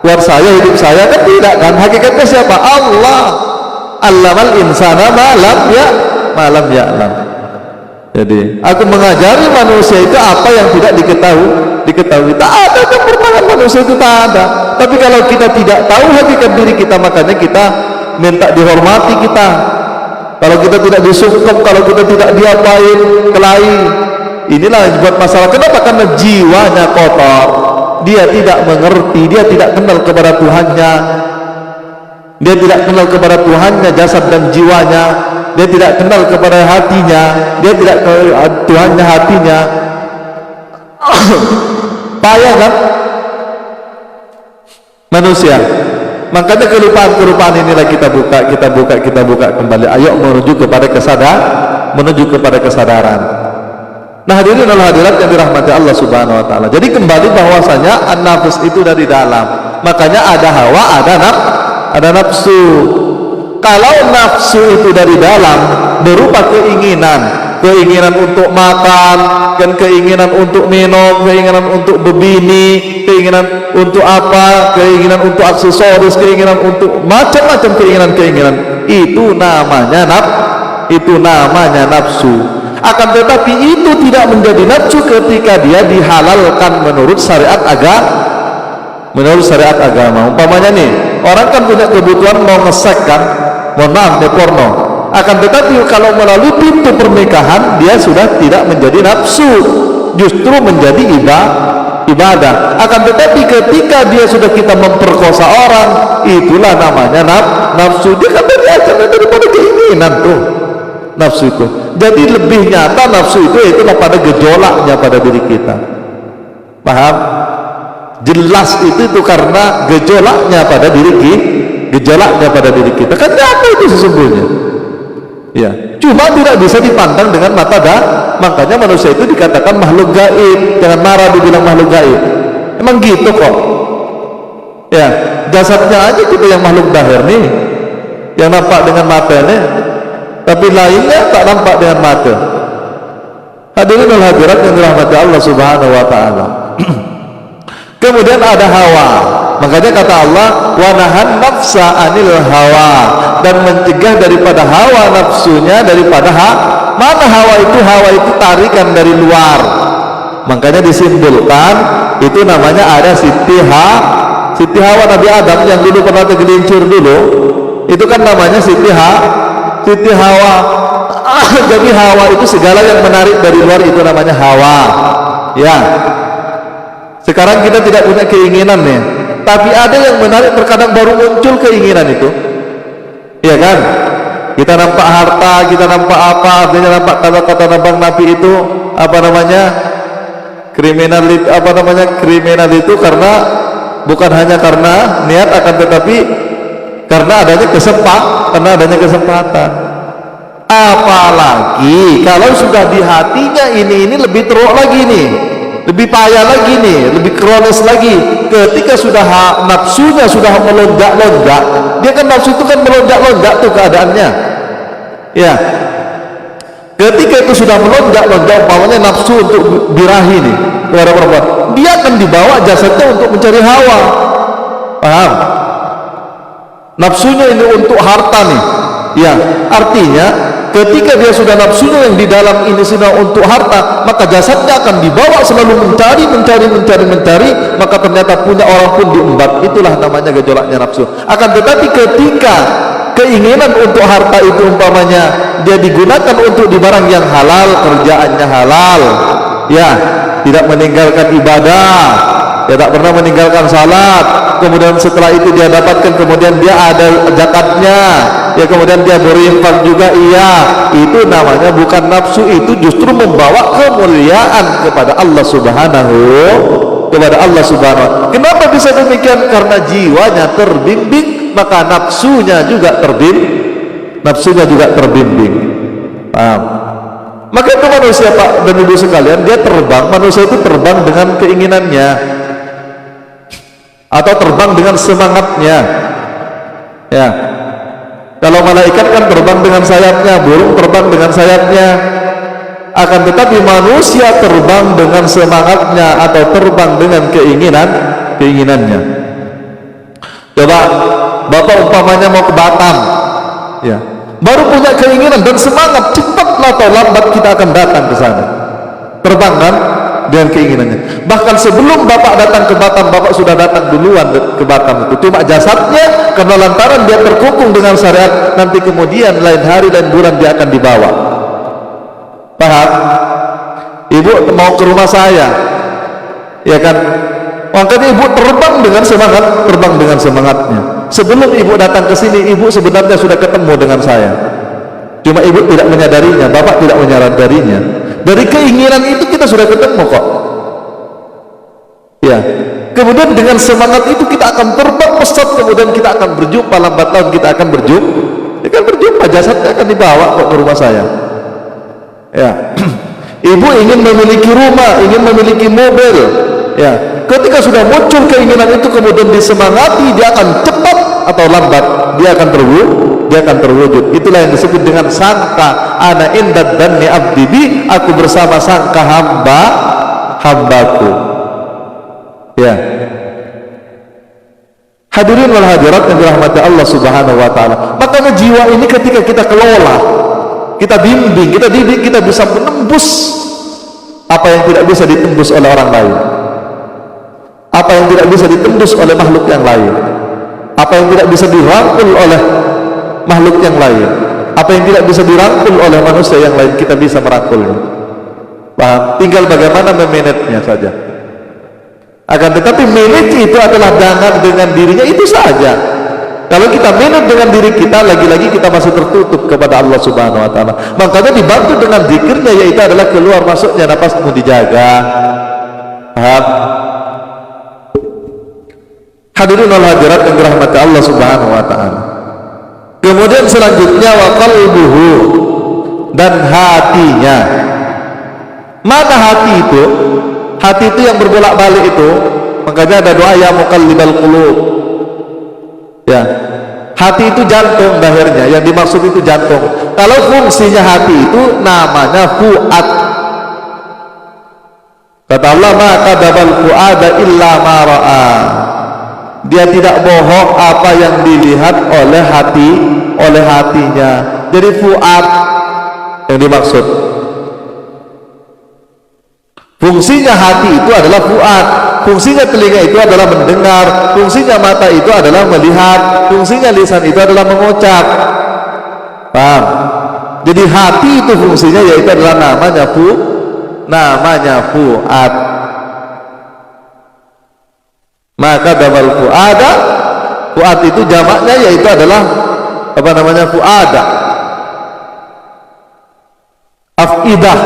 buat saya, hidup saya, kan tidak kan? Hakikatnya siapa? Allah. Allamal insana malam ya'lam. Jadi aku mengajari manusia itu apa yang tidak diketahui. Tak ada kemurnian manusia itu, tak ada. Tapi kalau kita tidak tahu hakikat diri kita, makanya kita minta dihormati kita. Kalau kita tidak disungkep, kalau kita tidak diapain, kelahi. Inilah yang buat masalah. Kenapa? Karena jiwanya kotor. Dia tidak mengerti, dia tidak kenal kepada Tuhannya. Dia tidak kenal kepada Tuhannya, jasad dan jiwanya. Dia tidak kenal kepada hatinya, dia tidak kenal Tuhannya, hatinya. Payah kan manusia. Makanya kelupaan inilah kita buka kembali. Ayo menuju kepada kesadaran. Nah, hadirin dan hadirat yang dirahmati Allah Subhanahu wa taala. Jadi kembali bahwasanya an-nafs itu dari dalam. Makanya ada hawa, ada nafsu. Kalau nafsu itu dari dalam berupa keinginan untuk makan, dan keinginan untuk minum, keinginan untuk berbini, keinginan untuk apa, keinginan untuk aksesoris, keinginan untuk macam-macam keinginan. itu namanya nafsu. Akan tetapi itu tidak menjadi nafsu ketika dia dihalalkan menurut syariat agama. Umpamanya nih, orang kan punya kebutuhan mau ngesek kan, mohon maaf, porno. Akan tetapi kalau melalui pintu pernikahan dia sudah tidak menjadi nafsu, justru menjadi ibadah. Akan tetapi ketika dia sudah kita memperkosa orang, itulah namanya nafsu. Dia kan dari asalnya daripada keinginan tuh nafsu itu. Jadi lebih nyata nafsu itu itulah pada gejolaknya pada diri kita. Paham? Jelas itu karena gejolaknya pada diri kita. Kan apa itu sesungguhnya? Ya, cuma tidak bisa dipandang dengan mata makanya manusia itu dikatakan makhluk gaib. Jangan marah dibilang makhluk gaib. Emang gitu kok. Ya, jasadnya aja kita yang makhluk dahir nih, yang nampak dengan matanya, tapi lainnya tak nampak dengan mata. Hadirin wal hadirat yang dirahmati Allah Subhanahu wa taala. Kemudian ada hawa. Makanya kata Allah, wa nahan nafsa anil hawa, dan mencegah daripada hawa nafsunya daripada mana hawa itu tarikan dari luar. Makanya disimbolkan itu namanya ada Siti Hawa Nabi Adam yang dulu pernah tergelincir dulu. Itu kan namanya Siti Hawa. Jadi hawa itu segala yang menarik dari luar itu namanya hawa. Ya. Sekarang kita tidak punya keinginan nih, tapi ada yang menarik, terkadang baru muncul keinginan itu. Iya kan? Kita nampak harta, kita nampak apa, artinya nampak kata-kata Abang Nabi itu apa namanya? Kriminal itu karena bukan hanya karena niat, akan tetapi karena adanya kesempatan. Apalagi kalau sudah di hatinya ini lebih teruk lagi nih, lebih payah lagi nih, lebih kronis lagi. Ketika sudah nafsunya sudah melonjak-lonjak, dia kan nafsu itu kan melonjak-lonjak tuh keadaannya. Ya, ketika itu sudah melonjak-lonjak, umpamanya nafsu untuk birahi nih kepada perempuan, dia akan dibawa jasadnya untuk mencari hawa. Paham? Nafsunya ini untuk harta nih. Ya, artinya ketika dia sudah nafsunya yang di dalam ini sudah untuk harta, maka jasadnya akan dibawa selalu mencari, maka ternyata punya orang pun diembat. Itulah namanya gejolaknya nafsu. Akan tetapi ketika keinginan untuk harta itu umpamanya dia digunakan untuk di barang yang halal, kerjaannya halal, ya, tidak meninggalkan ibadah, dia tak pernah meninggalkan salat, kemudian setelah itu dia dapatkan, kemudian dia ada zakatnya, ya, kemudian dia berinfak juga, iya, itu namanya bukan nafsu, itu justru membawa kemuliaan kepada Allah Subhanahu. Kenapa bisa demikian? Karena jiwanya terbimbing, maka nafsunya juga terbimbing. Paham? Maka itu manusia, Pak dan Ibu sekalian, dia terbang, manusia itu terbang dengan keinginannya atau terbang dengan semangatnya. Ya, kalau malaikat kan terbang dengan sayapnya, burung terbang dengan sayapnya. Akan tetapi manusia terbang dengan semangatnya atau terbang dengan keinginannya. Coba Bapak umpamanya mau ke Batam, ya, baru punya keinginan dan semangat, cepatlah atau lambat kita akan datang ke sana. Terbang kan dengan keinginannya. Bahkan sebelum Bapak datang ke Batam, Bapak sudah datang duluan ke Batam itu. Cuma jasadnya karena lantaran dia terkungkung dengan syariat, nanti kemudian lain hari lain bulan dia akan dibawa. Paham? Ibu mau ke rumah saya, ya kan? Makanya ibu terbang dengan semangatnya. Sebelum ibu datang ke sini, ibu sebenarnya sudah ketemu dengan saya. Cuma ibu tidak menyadarinya, Bapak tidak menyadarinya. Dari keinginan itu kita sudah ketemu kok. Ya. Kemudian dengan semangat itu kita akan terbang pesat, kemudian kita akan berjumpa, lambat laun kita akan berjumpa, jasadnya akan dibawa kok ke rumah saya. Ya. Ibu ingin memiliki rumah, ingin memiliki mobil, ya. Ketika sudah muncul keinginan itu kemudian disemangati, dia akan cepat atau lambat dia akan terwujud. Itulah yang disebut dengan sangka. Ana indad dhanni abdi bi, aku bersama sangka hambaku. Ya. Hadirin wal hadirat yang dirahmati Allah Subhanahu wa taala. Makanya jiwa ini ketika kita kelola, kita bimbing, kita didik, kita bisa menembus apa yang tidak bisa ditembus oleh orang lain. Apa yang tidak bisa ditembus oleh makhluk yang lain. Apa yang tidak bisa dirangkul oleh makhluk yang lain. Apa yang tidak bisa dirangkul oleh manusia yang lain, kita bisa merangkulnya. Paham? Tinggal bagaimana memanagenya saja. Akan tetapi manage itu adalah dengan dirinya itu saja. Kalau kita manage dengan diri kita, lagi-lagi kita masih tertutup kepada Allah Subhanahu wa taala. Makanya dibantu dengan zikirnya, yaitu adalah keluar masuknya napasmu dijaga. Paham? Hadirin wal hadirat yang dirahmati Allah Subhanahu wa taala. Kemudian selanjutnya wa qalbuhu, dan hatinya. Mana hati itu? Hati itu yang berbolak-balik itu. Makanya ada doa ya muqallibal qulub. Ya. Hati itu jantung lahirnya, yang dimaksud itu jantung. Kalau fungsinya hati itu namanya fuad. Kata Allah, ma kadzabal fuada illa ma ra'a. Dia tidak bohong apa yang dilihat oleh hatinya. Jadi fuad yang dimaksud. Fungsinya hati itu adalah fuad, fungsinya telinga itu adalah mendengar, fungsinya mata itu adalah melihat, fungsinya lisan itu adalah mengucap. Paham? Jadi hati itu fungsinya yaitu adalah namanya fuad. Maka damal fuada, fuad itu jamaknya yaitu adalah apa namanya fuada. Afidah.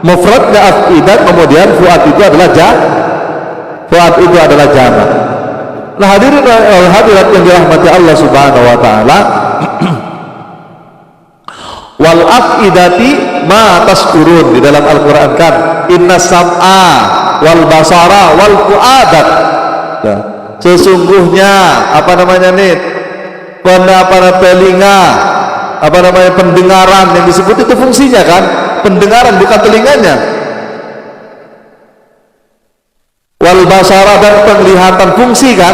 Mufradnya afidah, kemudian fuad itu adalah fuad itu adalah jamak. Nah hadirin hadirat yang dirahmati Allah Subhanahu wa taala, wal afidati ma taskurun, di dalam Al-Qur'an kan inna sam'a wal basara wal fuadat. Ya. Sesungguhnya apa namanya nih, telinga, apa namanya pendengaran yang disebut itu fungsinya kan pendengaran, bukan telinganya. Wal basara, dan penglihatan fungsi kan.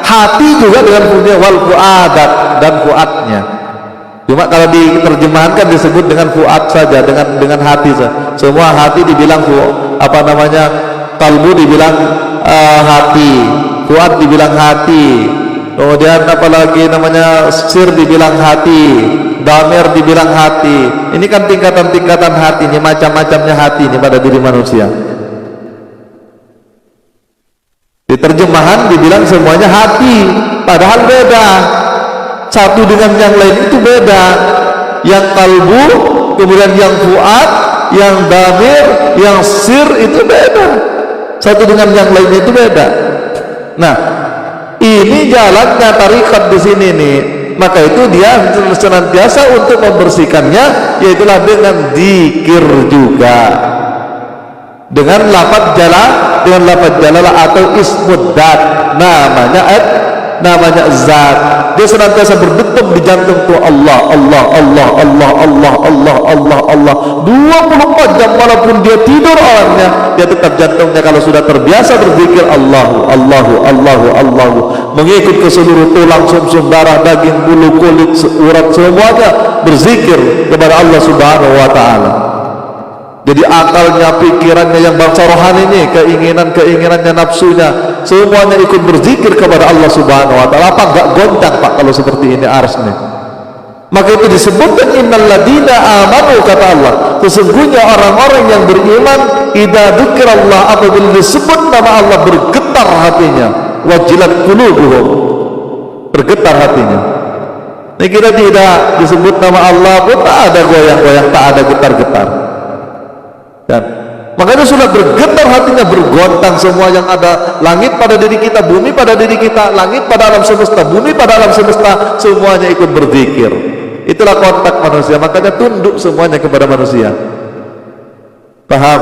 Hati juga dengan fungsinya wal fuadat, dan fuadnya. Cuma kalau diterjemahkan disebut dengan fuad saja, dengan hati saja. Semua hati dibilang apa namanya, kalbu dibilang hati, fuad dibilang hati, kemudian apalagi namanya sir dibilang hati, damir dibilang hati. Ini kan tingkatan-tingkatan hati, ini macam-macamnya hati ini pada diri manusia. Di terjemahan dibilang semuanya hati, padahal beda. Satu dengan yang lain itu beda. Yang kalbu, kemudian yang fuad, yang damir, yang sir itu beda. Satu dengan yang lain itu beda. Nah, ini jalannya tarikat di sini nih. Maka itu dia senantiasa untuk membersihkannya, yaitulah dengan zikir juga, dengan lafaz jalalah atau ismud dzat, namanya zat. Dia senantiasa berdetum di jantung tuh Allah 24 jam, walaupun dia tidur orangnya, dia tetap jantungnya kalau sudah terbiasa berzikir Allahu, mengikut ke seluruh tulang, sumsum, darah, daging, bulu, kulit, urat, semuanya berzikir kepada Allah Subhanahu wa taala. Jadi akalnya, pikirannya yang bangsa rohani ini, keinginannya, nafsunya, semuanya ikut berzikir kepada Allah Subhanahu wa taala. Apa enggak goncang Pak kalau seperti ini arsnya? Maka itu disebutkan innal ladina amanu, kata Allah, sesungguhnya orang-orang yang beriman, idza dzikrallah, apabila disebut nama Allah bergetar hatinya, wajilat qulubuhum, bergetar hatinya. Ini kita tidak disebut nama Allah pun tak ada goyang-goyang, tak ada getar-getar. Dan makanya sudah bergetar hatinya, bergontang semua yang ada, langit pada diri kita, bumi pada diri kita, langit pada alam semesta, bumi pada alam semesta, semuanya ikut berzikir. Itulah kontak manusia, makanya tunduk semuanya kepada manusia. Paham?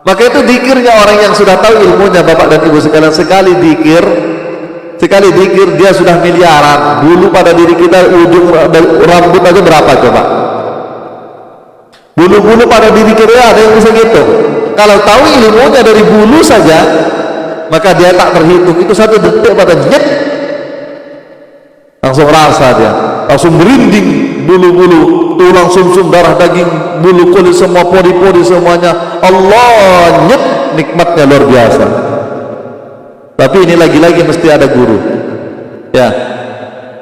Maka itu zikirnya orang yang sudah tahu ilmunya, Bapak dan Ibu sekalian. Sekali zikir dia sudah miliaran. Bulu pada diri kita, ujung rambut aja berapa coba? Bulu-bulu pada diri kita ada yang bisa gitu. Kalau tahu ilmunya dari bulu saja, maka dia tak terhitung, itu 1 detik pada nyet, langsung rasa dia, langsung merinding bulu-bulu, tulang sumsum, darah daging, bulu kulit semua, pori-pori semuanya. Allah, nyet, nikmatnya luar biasa. Tapi ini lagi-lagi mesti ada guru. Ya,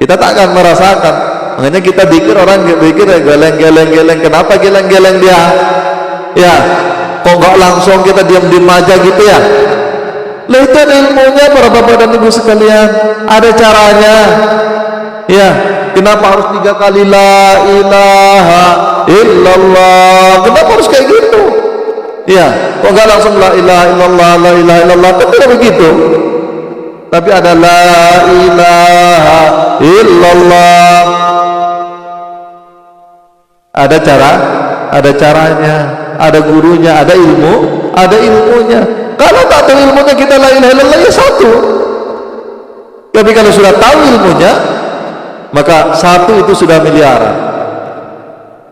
kita tak akan merasakan. Makanya kita pikir, orang pikir geleng-geleng. Kenapa geleng-geleng dia? Ya, kok nggak langsung kita diam-diam aja gitu ya? Lah itu ada ilmunya para bapak dan ibu sekalian, ada caranya. Ya, kenapa harus 3 kali la ilaha illallah? Kenapa harus kayak gitu? Ya, kok nggak langsung la ilaha illallah, la ilaha illallah? Kan tidak begitu. Tapi ada la ilaha illallah. Ada cara, ada caranya, ada gurunya, ada ilmunya. Kalau tak tahu ilmunya, kita la ilaha illallah ya 1. Tapi kalau sudah tahu ilmunya, maka 1 itu sudah miliaran.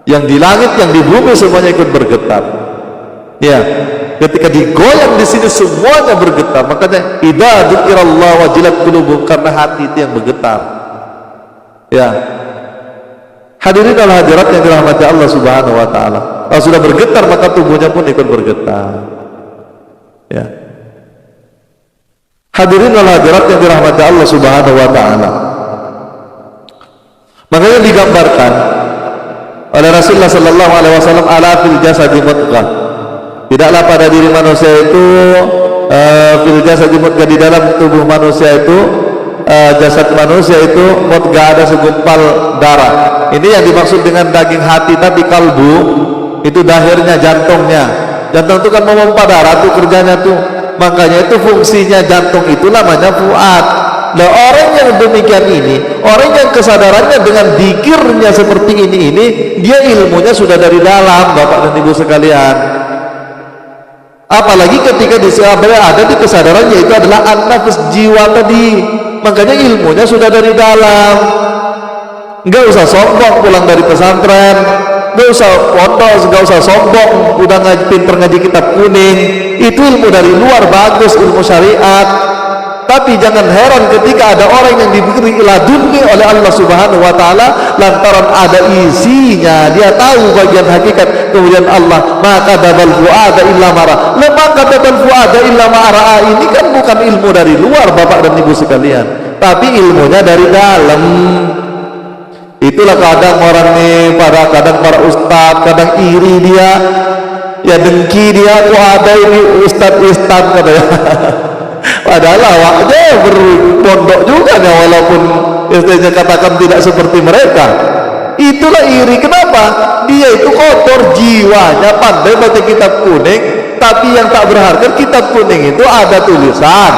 Yang di langit, yang di bumi semuanya ikut bergetar. Ya, ketika digoyang di sini semuanya bergetar. Makanya idza dzikirallah wajilat qulubuhum, karena hati itu yang bergetar. Ya. Hadirin wal hadirat yang dirahmati Allah Subhanahu wa taala. Kalau sudah bergetar, maka tubuhnya pun ikut bergetar. Ya. Hadirin wal hadirat yang dirahmati Allah Subhanahu wa taala. Makanya digambarkan oleh Rasulullah sallallahu alaihi wasallam, ala fil jasadi mudghah. Tidaklah pada diri manusia itu fil jasadi mudghah, di dalam tubuh manusia itu jasad manusia itu mudghah, ada segumpal darah. Ini yang dimaksud dengan daging hati. Tapi kalbu itu dahirnya, jantungnya. Jantung itu kan memompa darah tuh kerjanya tuh. Makanya itu fungsinya jantung itu namanya fuad. Nah, orang yang demikian ini, orang yang kesadarannya dengan dzikirnya seperti ini, dia ilmunya sudah dari dalam, Bapak dan Ibu sekalian. Apalagi ketika ada di kesadarannya itu adalah an-nafs, jiwa tadi. Makanya ilmunya sudah dari dalam. Enggak usah sombong pulang dari pesantren, enggak usah pondok, enggak usah sombong udah pinter ngaji kitab kuning. Itu ilmu dari luar, bagus, ilmu syariat. Tapi jangan heran ketika ada orang yang diberi laduni oleh Allah Subhanahu wa taala, lantaran ada isinya, dia tahu bagian hakikat. Kemudian Allah, maka dabal fuada illa mara. Maka dabal fuada illa mara ini kan bukan ilmu dari luar, Bapak dan Ibu sekalian, tapi ilmunya dari dalam. Itulah kadang orang nih, kadang para ustadz, kadang iri dia, ya dengki dia, kok ada ini ustadz katanya. Padahal awaknya berpondok juga ya, walaupun istilahnya katakan tidak seperti mereka. Itulah iri. Kenapa? Dia itu kotor jiwanya, pandai baca kitab kuning, tapi yang tak berharga, kitab kuning itu ada tulisan,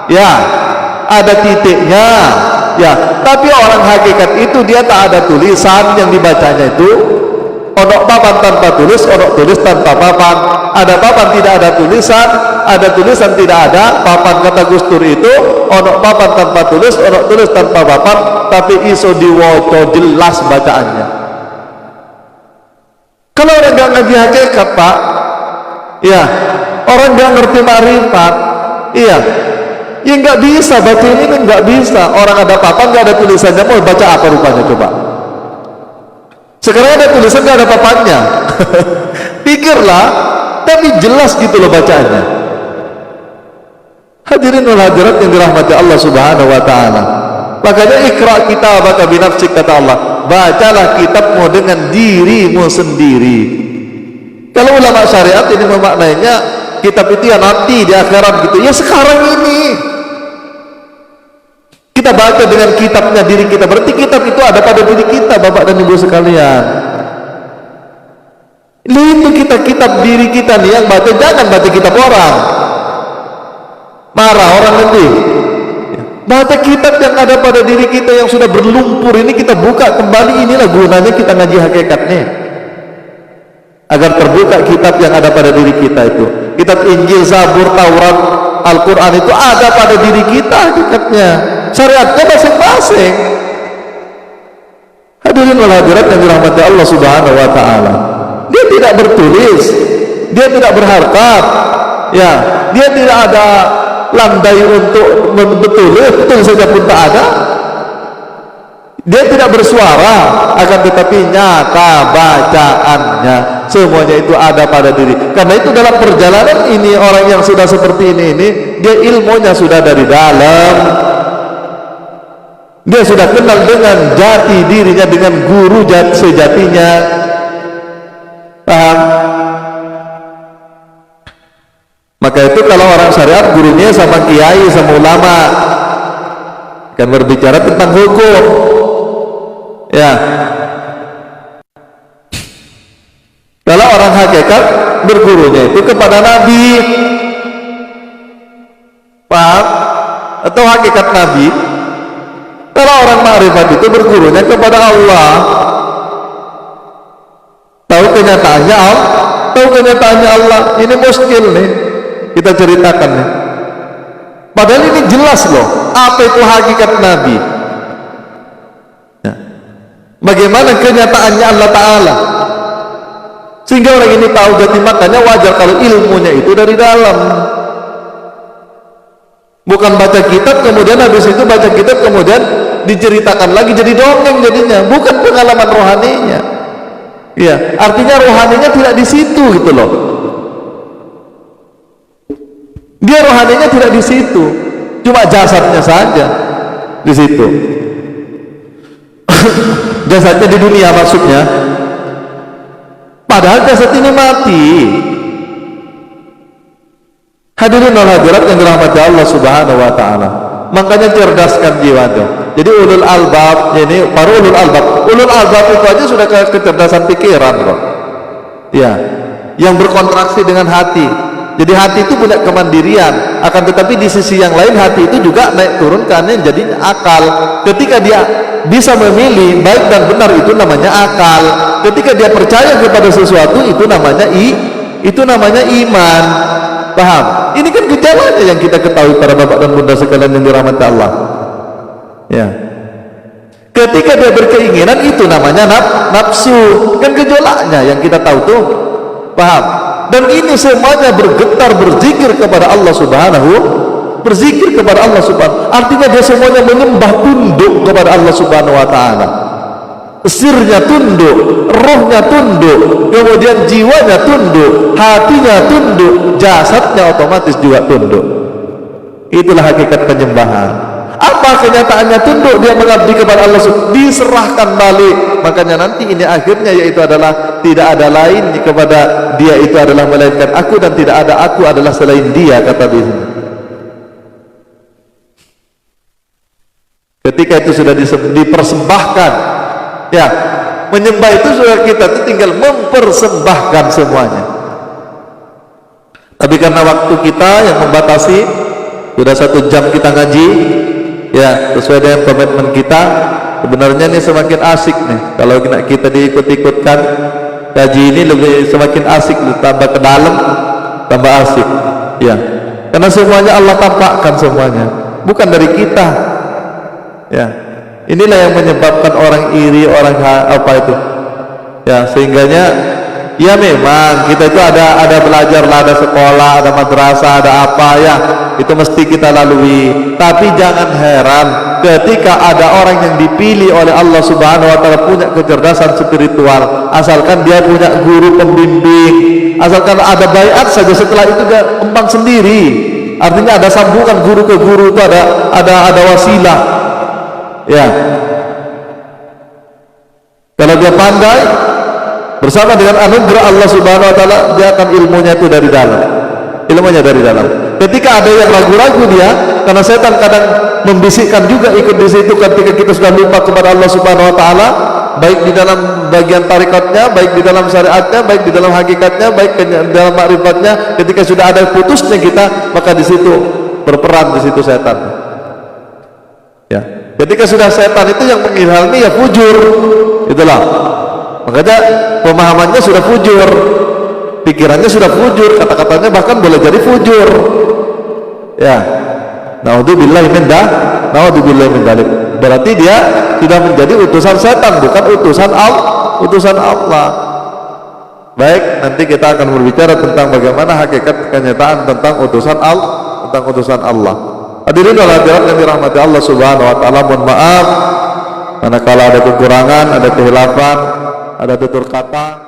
ya, ada titiknya, ya. Tapi orang hakikat itu dia tak ada tulisan, yang dibacanya itu onok papan tanpa tulis, onok tulis tanpa papan. Ada papan tidak ada tulisan, ada tulisan tidak ada papan. Kata Gus Dur itu onok papan tanpa tulis, onok tulis tanpa papan, tapi iso diwoco jelas bacaannya. Kalau orang nggak ngaji hakikat, Pak, ya, orang nggak ngerti ma'rifat, iya, ya nggak bisa baca ini, nggak bisa. Orang ada papan nggak ada tulisannya, mau baca apa rupanya coba? Sekarang ada tulisan nggak ada papannya. Pikirlah, tapi jelas gitu loh bacaannya. Hadirin wal hadirat yang dirahmati Allah Subhanahu wa taala. Makanya ikra kitabaka binafsik, kata Allah, bacalah kitabmu dengan dirimu sendiri. Kalau ulama syariat ini memaknainya kitab itu ya nanti di akhirat gitu. Ya sekarang ini kita baca dengan kitabnya diri kita. Berarti kitab itu ada pada diri kita, Bapak dan Ibu sekalian. Itu kitab diri kita nih yang baca, jangan baca kitab orang. Marah orang nanti. Baca kitab yang ada pada diri kita yang sudah berlumpur ini, kita buka kembali. Inilah gunanya kita ngaji hakikatnya, agar terbuka kitab yang ada pada diri kita itu. Kitab Injil, Zabur, Taurat, Al-Quran itu ada pada diri kita hakikatnya. Syariatnya masing-masing. Hadirin wal hadirat yang dirahmati Allah Subhanahu wa taala. Dia tidak bertulis, dia tidak berharkat, ya, dia tidak ada landai untuk betul saja pun tak ada. Dia tidak bersuara, akan tetapi nyata bacaannya, semuanya itu ada pada diri. Karena itu dalam perjalanan ini, orang yang sudah seperti ini dia ilmunya sudah dari dalam. Dia sudah kenal dengan jati dirinya, dengan guru sejatinya. Paham? Maka itu kalau orang syariat, gurunya sama kiai, sama ulama, kan berbicara tentang hukum. Ya. Kalau orang hakikat, bergurunya itu kepada Nabi. Paham? Atau hakikat Nabi. Kalau orang ma'rifat itu bergurunya kepada Allah. Tahu kenyataannya Allah. Ini muskil nih, kita ceritakan nih. Padahal ini jelas loh, apa itu hakikat Nabi. Ya. Bagaimana kenyataannya Allah Ta'ala, sehingga orang ini tahu. Jadi makanya wajar kalau ilmunya itu dari dalam. Bukan baca kitab kemudian habis itu baca kitab kemudian diceritakan lagi jadi dongeng jadinya, bukan pengalaman rohaninya. Ya, artinya rohaninya tidak di situ gitu loh. Dia rohaninya tidak di situ, cuma jasadnya saja di situ. Jasadnya di dunia maksudnya. Padahal jasad ini mati. Hadirin wal hadirat yang dirahmati Allah Subhanahu wa taala. Makanya cerdaskan jiwanya. Jadi ulul albab, ini para ulul albab. Ulul albab itu aja sudah kecerdasan pikiran kok. Ya, yang berkontraksi dengan hati. Jadi hati itu punya kemandirian, akan tetapi di sisi yang lain hati itu juga naik turun karena jadi akal. Ketika dia bisa memilih baik dan benar, itu namanya akal. Ketika dia percaya kepada sesuatu, itu namanya iman. Paham? Ini kan gejalanya yang kita ketahui para bapak dan bunda sekalian yang dirahmati Allah. Ya. Ketika dia berkeinginan, itu namanya nafsu. Kan gejolaknya yang kita tahu tuh. Paham? Dan ini semuanya bergetar berzikir kepada Allah Subhanahu, berzikir kepada Allah Subhanahu. Artinya dia semuanya menyembah tunduk kepada Allah Subhanahu wa taala. Sirnya tunduk, rohnya tunduk, kemudian jiwanya tunduk, hatinya tunduk, jasadnya otomatis juga tunduk. Itulah hakikat penyembahan. Apa kenyataannya tunduk? Dia mengabdi kepada Allah, diserahkan balik. Makanya nanti ini akhirnya yaitu adalah tidak ada lain kepada dia, itu adalah melainkan aku, dan tidak ada aku adalah selain dia, kata di sini. Ketika itu sudah dipersembahkan, ya, menyembah itu sudah, kita itu tinggal mempersembahkan semuanya. Tapi karena waktu kita yang membatasi, sudah 1 jam kita ngaji, ya, sesuai dengan komitmen kita. Sebenarnya ini semakin asik nih kalau kita diikut-ikutkan. Ngaji ini lebih semakin asik, tambah ke dalam tambah asik, ya, karena semuanya Allah tampakkan, semuanya bukan dari kita. Ya, inilah yang menyebabkan orang iri, orang apa itu, ya, sehingganya ya memang kita itu ada belajar lah, ada sekolah, ada madrasah, ada apa, ya, itu mesti kita lalui. Tapi jangan heran ketika ada orang yang dipilih oleh Allah Subhanahu wa taala punya kecerdasan spiritual, asalkan dia punya guru pembimbing, asalkan ada baiat saja, setelah itu dia kembang sendiri. Artinya ada sambungan guru ke guru, itu ada wasilah. Ya, kalau dia pandai bersama dengan anugerah Allah Subhanahu wa taala, dia akan ilmunya itu dari dalam. Ilmunya dari dalam. Ketika ada yang ragu-ragu dia, karena setan kadang membisikkan juga ikut di situ ketika kita sudah lupa kepada Allah Subhanahu wa taala, baik di dalam bagian tarikatnya, baik di dalam syariatnya, baik di dalam hakikatnya, baik di dalam ma'rifatnya. Ketika sudah ada putusnya kita, maka di situ berperan di situ setan. Ya. Ketika sudah setan itu yang mengilhami, ya fujur. Itulah. Makanya pemahamannya sudah fujur, pikirannya sudah fujur, kata-katanya bahkan boleh jadi fujur. Ya, naudzubillahi min dzalik. Berarti dia sudah menjadi utusan setan, bukan utusan Allah. Baik, nanti kita akan berbicara tentang bagaimana hakikat kenyataan tentang utusan tentang utusan Allah. Hadirin wal hadirat yang dirahmati Allah Subhanahu wa taala, mohon maaf manakala ada kekurangan, ada kehilafan, ada tutur kata